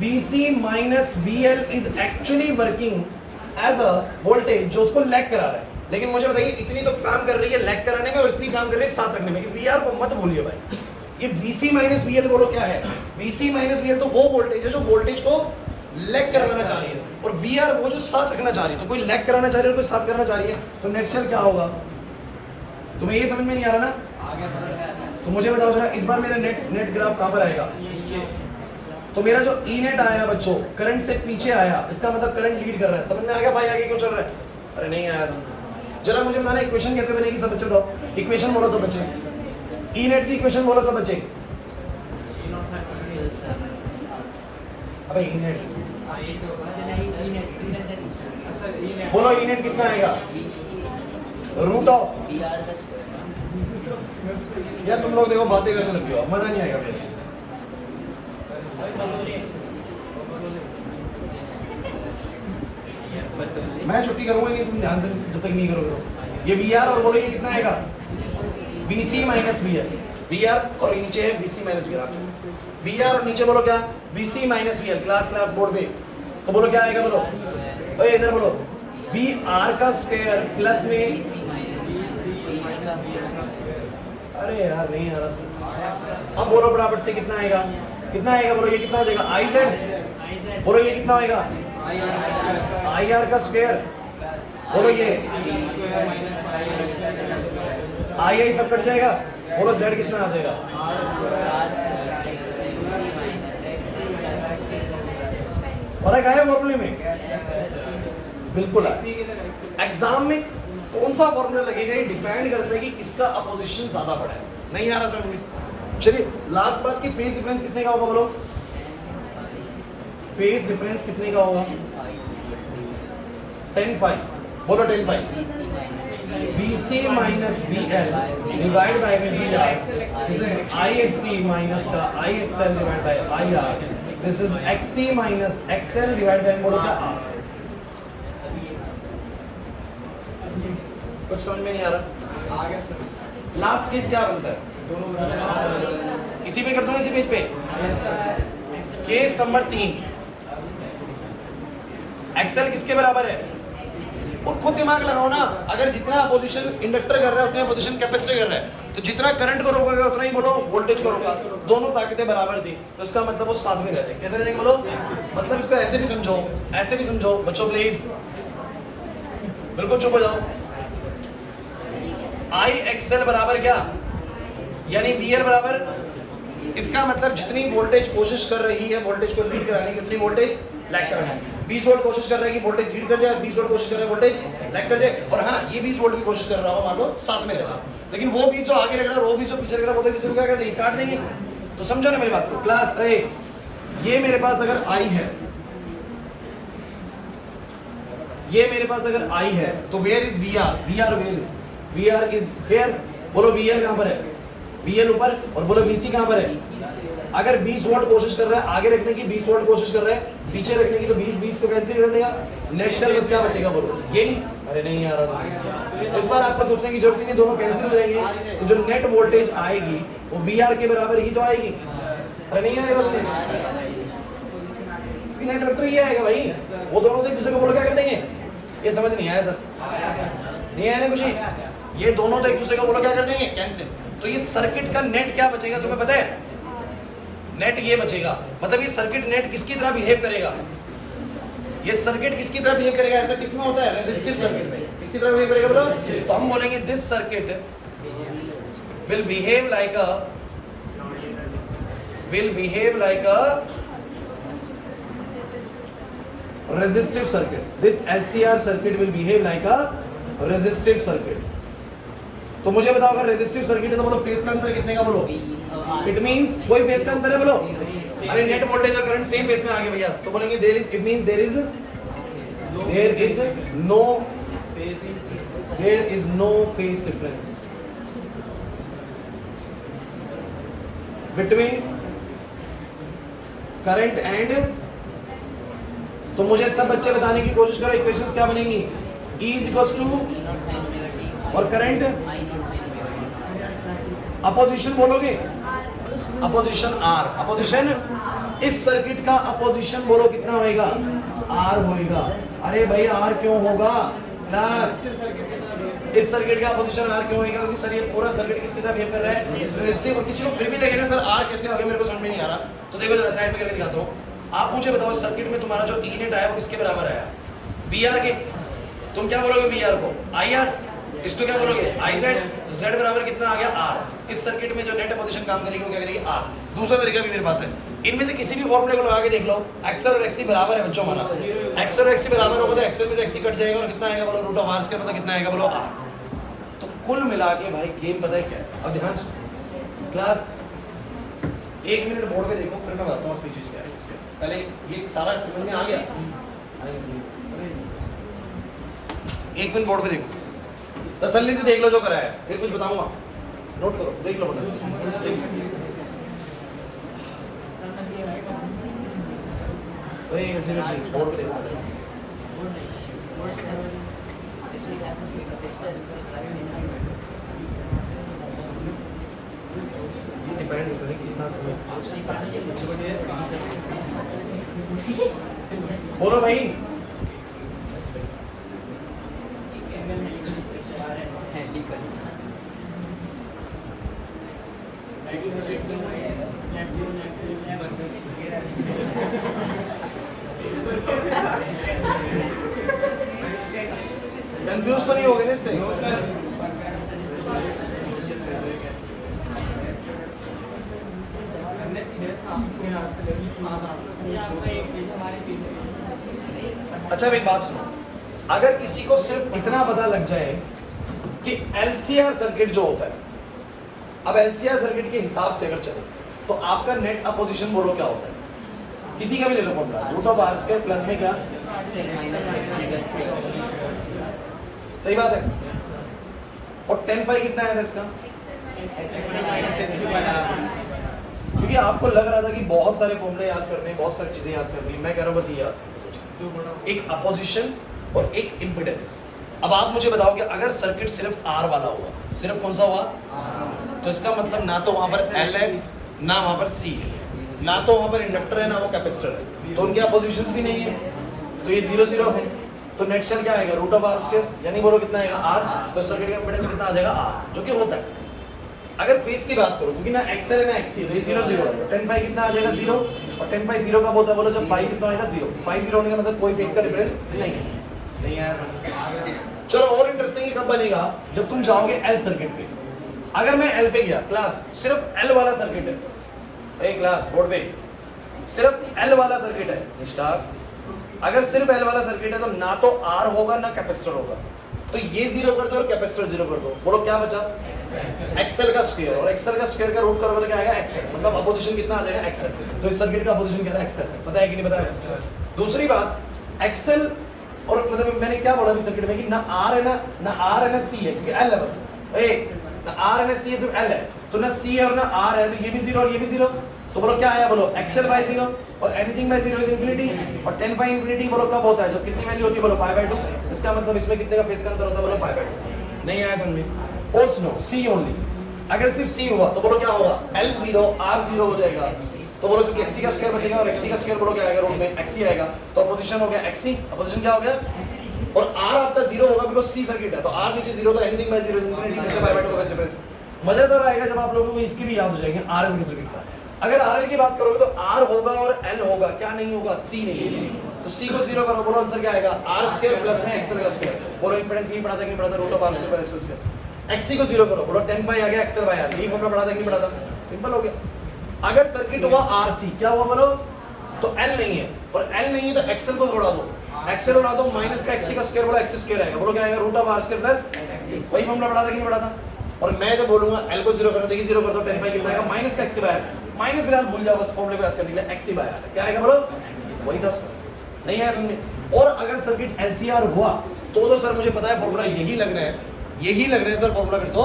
VC minus VL is actually working as a voltage जो उसको लैग करा रहा है. लेकिन मुझे बताइए इतनी तो काम कर रही है लैग कराने में और इतनी काम कर रही है साथ रखने में. VR को मत भूलिए भाई. ये VC माइनस VL बोलो क्या है, VC माइनस VL तो वो वोल्टेज है जो वोल्टेज को लैग करवाना चाह रही है, और VR वो जो साथ रखना चाह रही है. तो कोई लैग कराना चाह रही है, कोई साथ करना चाह रही है. तो नेट शेल क्या होगा, तुम्हें ये समझ में नहीं आ रहा ना. तो मुझे बताओ जरा इस बार मेरा नेट ग्राफ कहां पर आएगा. तो मेरा जो ई नेट आया बच्चों करंट से पीछे आया, इसका मतलब करंट लीड कर रहा है. समझ में आ गया भाई आगे क्यों चल रहा है. अरे नहीं आया. जरा मुझे बताना इक्वेशन कैसे बनेगी सब बच्चे बताओ. इक्वेशन बोलो सब बच्चे, ई नेट की इक्वेशन बोलो सब बच्चे. अबे ई नेट बोलो, ई नेट कितना आएगा, रूट ऑफ. यार तुम लोग देखो बातें करने लग गए, मजा नहीं आएगा वैसे. मैं छुट्टी करूंगा नहीं, तुम ध्यान से जब तक नहीं करोगे. ये VR और बोलो ये कितना आएगा, VC माइनस VL. VR और नीचे है VC माइनस VL. VR और नीचे बोलो क्या, VC minus VL. Class board पे तो बोलो क्या आएगा बोलो, इधर बोलो बी आर का स्क्वायर प्लस में, अरे यार नहीं आ रहा। अब बोलो बराबर से कितना आएगा, कितना आएगा बोलो, ये कितना हो जाएगा आई जेड, बोलो ये कितना होएगा आई आर का स्क्वायर, बोलो ये आई आई सब कट जाएगा, बोलो जेड कितना आ जाएगा, फर्क आया फॉर्मूले में, बिल्कुल एग्जाम में कौन सा फॉर्मूला लगेगा ये डिपेंड करता है कि किसका अपोजिशन ज्यादा बड़ा है। नहीं आ रहा समझ में? चलिए लास्ट बात की फेज डिफरेंस कितने का होगा बोलो, फेज डिफरेंस कितने का होगा 10/5, बोलो 10/5, BC minus BL divide by VR, this is IXC minus का IXL divide by IR, this is XC minus XL divide by बोलो क्या R। कुछ समझ में नहीं आ रहा? लास्ट केस क्या बनता है, इसी पे कर दूं, इसी पेज पे केस नंबर 3, एक्सेल किसके बराबर है, और खुद दिमाग लगाओ ना, अगर जितना अपोजिशन इंडक्टर कर रहा है उतना अपोजिशन कैपेसिटर कर रहा है, तो जितना करंट को रोकेगा उतना ही बोलो वोल्टेज को रोका, दोनों ताकतें बराबर थी, तो इसका मतलब वो साथ में रह जाएंगे। कैसे रहेंगे बोलो, मतलब इसको ऐसे भी समझो, ऐसे भी समझो बच्चों प्लीज, बिल्कुल चुप हो जाओ। आई एक्सएल बराबर क्या, यानी बीएल बराबर, इसका मतलब जितनी वोल्टेज कोशिश कर रही है वोल्टेज को लीड कराने की, उतनी वोल्टेज लैग कराना है। 20 वोल्ट कोशिश कर रहा है कि वोल्टेज लीड कर जाए, 20 वोल्ट कोशिश कर रहा है वोल्टेज लैग कर जाए, और हाँ ये 20 वोल्ट की कोशिश कर रहा हो मान लो साथ में रह जाए, लेकिन वो 20 जो आगे रख रहा है वो 20 जो पीछे रख रहा है वो तो दूसरे को क्या कर देंगे, काट देंगे। तो समझो ना मेरी बात को क्लास, अरे ये मेरे पास अगर आई है, ये मेरे पास अगर आई है तो where is V R, V R where is, V R is where, बोलो वी एल कहां पर है, वी एल ऊपर, और बोलो वी सी कहां पर है। अगर 20 वोल्ट कोशिश कर रहा है आगे रखने की, 20 वोल्ट कोशिश कर रहा है पीछे रखने की, तो 20 को कैसे कर देगा, नेट सेल बस क्या बचेगा बोलो, यही। अरे नहीं आ रहा, इस बार आपको सोचने की जरूरत नहीं, दोनों कैंसिल हो जाएंगे, तो जो नेट वोल्टेज आएगी वो वी आर के बराबर ही तो आएगी। अरे नहीं आएगा बोलते, नेट वेक्टर ये आएगा भाई, वो दोनों एक दूसरे को बोलो क्या कर देंगे, ये समझ नहीं आया सर, नहीं आया ना कुछ, ये दोनों तो एक दूसरे को बोलो क्या कर देंगे, कैंसिल। तो ये सर्किट का नेट क्या बचेगा तुम्हें पता है, नेट ये बचेगा, मतलब ये सर्किट नेट किसकी तरह बिहेव करेगा, ये सर्किट किसकी तरह बिहेव करेगा, ऐसा किसमें होता है, रेजिस्टिव सर्किट में किसकी तरह बिहेव करेगा बोलो, तो हम बोलेंगे this circuit will behave like a resistive circuit, this LCR circuit will behave like a resistive circuit। तो मुझे बताओ अगर रेजिस्टिव सर्किट है तो बोलो फेज का अंतर कितने का बोलो, इट मींस कोई फेज का अंतर है बोलो, अरे नेट वोल्टेज और करंट सेम फेज में आ गए भैया, तो बोलेंगे there is, it means there is no phase difference between current and, तो मुझे सब बच्चे बताने की कोशिश करो इक्वेशंस क्या बनेंगी, E is equals to और करंट अपोजिशन बोलोगे, अपोजिशन R, अपोजिशन इस सर्किट का अपोजिशन बोलो कितना होएगा, R होएगा। अरे भाई R क्यों होगा क्लास, इस सर्किट का अपोजिशन R क्यों होएगा, क्योंकि सर ये पूरा सर्किट किसकी तरह बिहेव कर रहा है, रेजिस्टिव, और किसी को फिर भी लगे ना सर R कैसे हो गया मेरे को समझ में नहीं आ रहा, तो देखो जरा साइड पे करके दिखाता हूँ। आप मुझे बताओ सर्किट में तुम्हारा जो ई नेट आया वो किसके बराबर आया, वी आर के, तुम क्या बोलोगे वी आर को आई आर, इसको क्या बोलोगे आई जेड, तो जेड बराबर कितना आ गया आर। इस सर्किट में जो नेट अपोजिशन काम करेगी वो क्या करेगी आर। दूसरा तरीका भी मेरे पास है, इनमें से किसी भी फॉर्मूले को लगा के देख लो, एक्सएल और एक्सी बराबर है बच्चों हमारा, एक्सएल और एक्सी बराबर होगा तो एक्सएल में से एक्सी कट जाएगा और कितना आएगा बोलो रूट ऑफ आर स्क्वायर, मतलब कितना आएगा बोलो आर। तो कुल मिला के भाई गेम पता है क्या है, अब ध्यान से क्लास 1 मिनट बोर्ड पे देखो फिर मैं बताता हूँ असली चीज क्या है। इसके पहले ये सारा समझ में आ गया, 1 मिनट बोर्ड पे देखो, तसल्ली से देख लो जो करा है, फिर कुछ बताऊंगा, नोट करो, देख लो बोर्ड पे देखो। डिपेंड करें कितना बोलो भाई, कंफ्यूज तो नहीं हो गए ना इससे? अच्छा एक बात सुनो, अगर किसी को सिर्फ इतना पता लग जाए कि एलसीआर सर्किट जो होता है, अब एलसीआर सर्किट के हिसाब से अगर चले तो आपका नेट अपोजिशन बोलो क्या होता है? किसी का भी ले लो formula, root of R square plus में क्या, सही बात है। और 10 पाई कितना आया था इसका? क्योंकि आपको लग रहा था कि बहुत सारे फॉर्मूले याद करने हैं, बहुत सारी चीजें याद करनी है, मैं कह रहा हूँ बस ये याद, एक अपोजिशन और एक इम्पिडेंस। अब आप मुझे बताओ कि अगर सर्किट सिर्फ आर वाला हुआ, सिर्फ कौन सा हुआ, तो इसका मतलब ना तो वहां पर एल है ना वहां पर सी है, ना तो वहां पर इंडक्टर है ना वो कैपेसिटर है, तो उनके अपोजिशंस भी नहीं है, तो ये 0 0 है। तो नेट सेल क्या आएगा, रूट ऑफ आर स्क्वायर, यानी बोलो कितना आएगा आर, तो सर्किट का इम्पीडेंस कितना आ जाएगा आर, जो कि होता है। अगर फेज की बात करो, क्योंकि ना एक्सएल है ना एक्ससी, तो ये 0 0 है, 10 पाई कितना आ जाएगा 0, और 10 पाई 0 कब होता है बोलो, जब पाई कितना आएगा 0, पाई 0 होने का मतलब कोई फेज का डिफरेंस नहीं आया। चलो और इंटरेस्टिंग कब बनेगा, जब तुम जाओगे एल सर्किट पे। अगर मैं एल पे गया, क्लास सिर्फ एल वाला सर्किट है, ए क्लास बोर्ड पे सिर्फ एल वाला सर्किट है स्टार, अगर सिर्फ एल वाला सर्किट है तो ना तो आर होगा ना कैपेसिटर होगा, तो ये 0 कर दो और कैपेसिटर 0 कर दो, बोलो क्या बचा, एक्सएल का स्क्वायर, और एक्सएल का स्क्वायर का रूट करोगे तो क्या आएगा एक्सएल, मतलब अपोजिशन कितना आ जाएगा एक्सएल, तो इस सर्किट का अपोजिशन क्या है एक्सएल, पता है कि नहीं पता है। दूसरी बात एक्सएल, और मतलब मैंने क्या बोला सर्किट में कि ना आर है ना आर है ना सी है, क्योंकि एल है बस, ना आर है ना सी है, सिर्फ एल है, तो ना सी है और ना आर है, तो ये भी 0 और ये भी 0, तो बोलो क्या आया, बोलो एक्सएल बाय 0, और एनीथिंग बाय 0 इज इंफिनिटी, और 10 बाय इंफिनिटी बोलो कब होता है, जब कितनी वैल्यू होती है, बोलो पाई बाय 2, इसका मतलब इसमें कितने का फेस का अंतर होता है, बोलो पाई बाय 2। नहीं आया समझ में? और सुनो सी ओनली, अगर सिर्फ सी हुआ तो बोलो क्या होगा, एल 0 आर 0 हो जाएगा, तो बोलो सिर्फ एक्सी का स्क्वायर बचेगा, और एक्सी का स्क्वायर बोलो क्या आएगा, रूट में एक्सी आएगा, तो अपोजिशन हो गया एक्सी, अपोजिशन क्या हो गया, और आर आपका 0 होगा बिकॉज़ सी सर्किट है, तो आर नीचे 0, तो एनीथिंग बाय 0 इज इंफिनिटी, जैसे पाई बाय 2 का बेस्ट डिफरेंस। मजा तब आएगा जब आप लोगों को इसकी भी याद हो जाएंगे आरएल के सर्किट का। अगर आरएल की बात करोगे तो आर होगा और एल होगा, क्या नहीं होगा, सी नहीं, तो सी को 0 करो, बोलो आंसर क्या आएगा, आर स्क्वायर प्लस में एक्सएल का स्क्वायर, बोलो इंपेडेंस नहीं पढ़ा था कि नहीं पढ़ा था, root of R square plus XL square, XC को 0 करो, बोलो 10 पाई आ गया एक्सएल बाय आर, यही फॉर्मूला पढ़ा था कि नहीं पढ़ा था, सिंपल हो गया। अगर सर्किट हुआ आरसी, क्या हुआ बोलो, तो एल नहीं है, और एल नहीं है तो एक्सएल को जोड़ा दो, एक्सएल उड़ा दो, माइनस का एक्सी का स्क्वायर, बोलो एक्सी स्क्वायर आएगा, बोलो क्या आएगा, root of R square plus, वही फॉर्मूला पढ़ा था कि नहीं पढ़ा था। और मैं जब बोलूंगा एल को 0 करो तो ये 0 कर दो, 10 पाई कितना आएगा, माइनस का एक्सी बाय आर, माइनस फिलहाल भूल जाओ बस, फॉर्मूले पे याद करने के लिए, एक्सी बाय आर क्या आएगा बोलो, वही था उसका, नहीं आया समझे। और अगर सर्किट एलसीआर हुआ तो सर मुझे पता है फॉर्मूला यही लग रहा है सर फॉर्मूला, फिर तो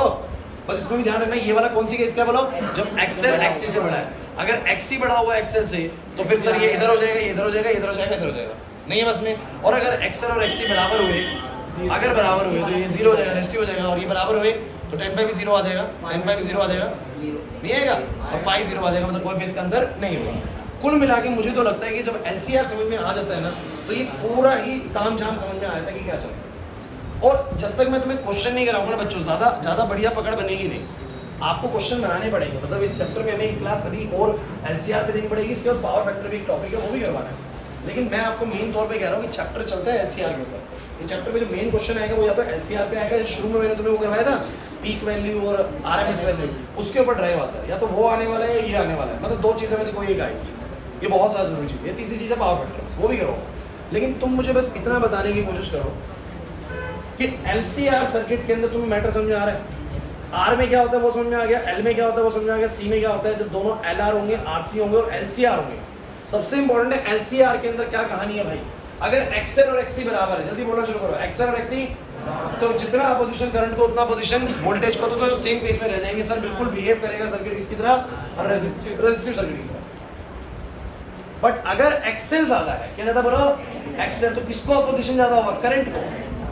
बस इसको भी ध्यान रखना, ये वाला कौन सी केस क्या बोलो, जब एक्सएल एक्सी से बड़ा है, अगर एक्सी बड़ा हुआ एक्सएल से तो फिर सर ये इधर हो जाएगा, इधर हो जाएगा, इधर हो जाएगा, इधर हो जाएगा, नहीं है बस में। और अगर एक्सएल और एक्सी बराबर हुए, अगर बराबर हुए तो ये 0 हो जाएगा, रेसिस्टिव हो जाएगा, और ये बराबर हुए तो 10 पाई भी 0 आ जाएगा, 10 पाई भी 0 आ जाएगा, नहीं आएगा, और पाई 0 आ जाएगा, मतलब कोई फेस का अंदर नहीं होगा। कुल मिला के मुझे तो लगता है कि जब एलसीआर समझ में आ जाता है ना, तो ये पूरा ही ताम झाम समझ में आ जाता है कि क्या चल रहा है। और जब तक मैं तुम्हें क्वेश्चन नहीं कराऊंगा ना बच्चों, ज़्यादा बढ़िया पकड़ बनेगी नहीं, आपको क्वेश्चन बनाने पड़ेंगे, मतलब इस चैप्टर में हमें एक क्लास अभी और एलसीआर पे देनी पड़ेगी, इसके बाद पावर फैक्टर भी एक टॉपिक है, वो भी करवाना है। लेकिन मैं आपको मेन तौर पे कह रहा हूँ कि चैप्टर चलता है एलसीआर के ऊपर, ये चैप्टर में जो मेन क्वेश्चन आएगा वो या तो एलसीआर पे आएगा, शुरू में मैंने तुम्हें वो करवाया था पीक वैल्यू और आरएमएस वैल्यू, उसके ऊपर ड्राइव आता है, या तो वो आने वाला है या ये आने वाला है, मतलब दो चीज़ों में से कोई एक आएगी, ये बहुत ज़्यादा जरूरी चीज़ है। तीसरी चीज़ है पावर फैक्टर, वो भी करो, लेकिन तुम मुझे बस इतना बताने की कोशिश करो कि एलसीआर सर्किट के अंदर तुम्हें मैटर समझ में आ रहा है, आर में क्या होता है वो समझ में आ गया, एल में क्या होता है वो समझ में आ गया, सी में क्या होता है, जब दोनों एलआर होंगे, आरसी होंगे और एलसीआर होंगे। सबसे इंपॉर्टेंट है एलसीआर के अंदर क्या कहानी है भाई, अगर एक्सएल और एक्सी बराबर है, जल्दी बोलना शुरू करो, एक्सएल और एक्सी, तो जितना अपोजिशन करंट को उतना पोजीशन वोल्टेज को तो सेम फेज में रह जाएंगे सर, बिल्कुल बिहेव करेगा सर्किट किसकी तरह, रेजिस्टिव सर्किट की तरह। बट अगर एक्सएल ज्यादा है, क्या ज्यादा बोलो, एक्सएल, तो किसको अपोजिशन ज्यादा होगा, करंट को,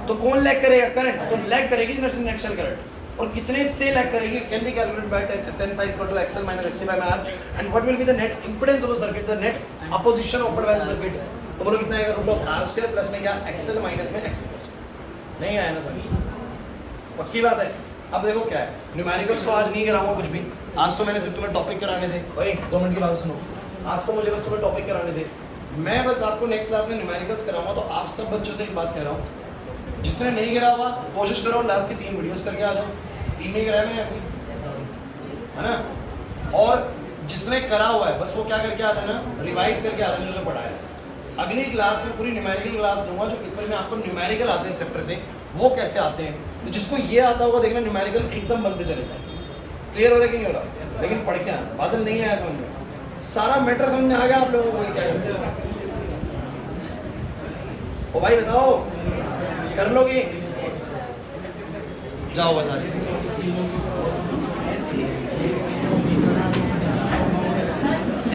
तो कौन लैग करेगा, करंट, तो लैग करेगी नेट सेल करंट, और कितने से लैग करेगी, can be calculated by 10 pi equal to XL minus XC by R, and what will be the net impedance of the circuit, the net opposition offered by the circuit, तो बोलो कितना आएगा, root of R square plus में क्या, XL minus में XC plus, नहीं आया ना सर, पक्की बात है। अब देखो क्या है, न्यूमेरिकल्स तो आज नहीं कराऊंगा कुछ भी, आज तो मैंने सिर्फ तुम्हें टॉपिक कराने थे, भाई 2 मिनट की बात सुनो, आज तो मुझे बस तुम्हें टॉपिक कराने थे, मैं बस आपको नेक्स्ट क्लास में न्यूमेरिकल्स कराऊंगा, तो आप सब बच्चों से एक बात कह रहा हूँ, जिसने नहीं गिरा हुआ कोशिश करो लास्ट की 3 वीडियोस करके आ जाओ, 3 नहीं गिराया मैंने अभी, है ना। और जिसने करा हुआ है बस वो क्या करके आ जाना, रिवाइज करके आ जाना जो पढ़ाया है। अगली क्लास में पूरी न्यूमेरिकल क्लास दूंगा, जो पेपर में आपको न्यूमेरिकल आते हैं चैप्टर से, वो कैसे आते हैं। तो जिसको ये आता होगा देखना न्यूमेरिकल एकदम बनते चले जाएंगे। क्लियर हो रहा है कि नहीं हो रहा? लेकिन पढ़ के आना, बादल नहीं आया समझ में, सारा मैटर समझ में आ गया आप लोगों को क्या करते। ओ भाई बताओ कर लोगे, जाओ बता।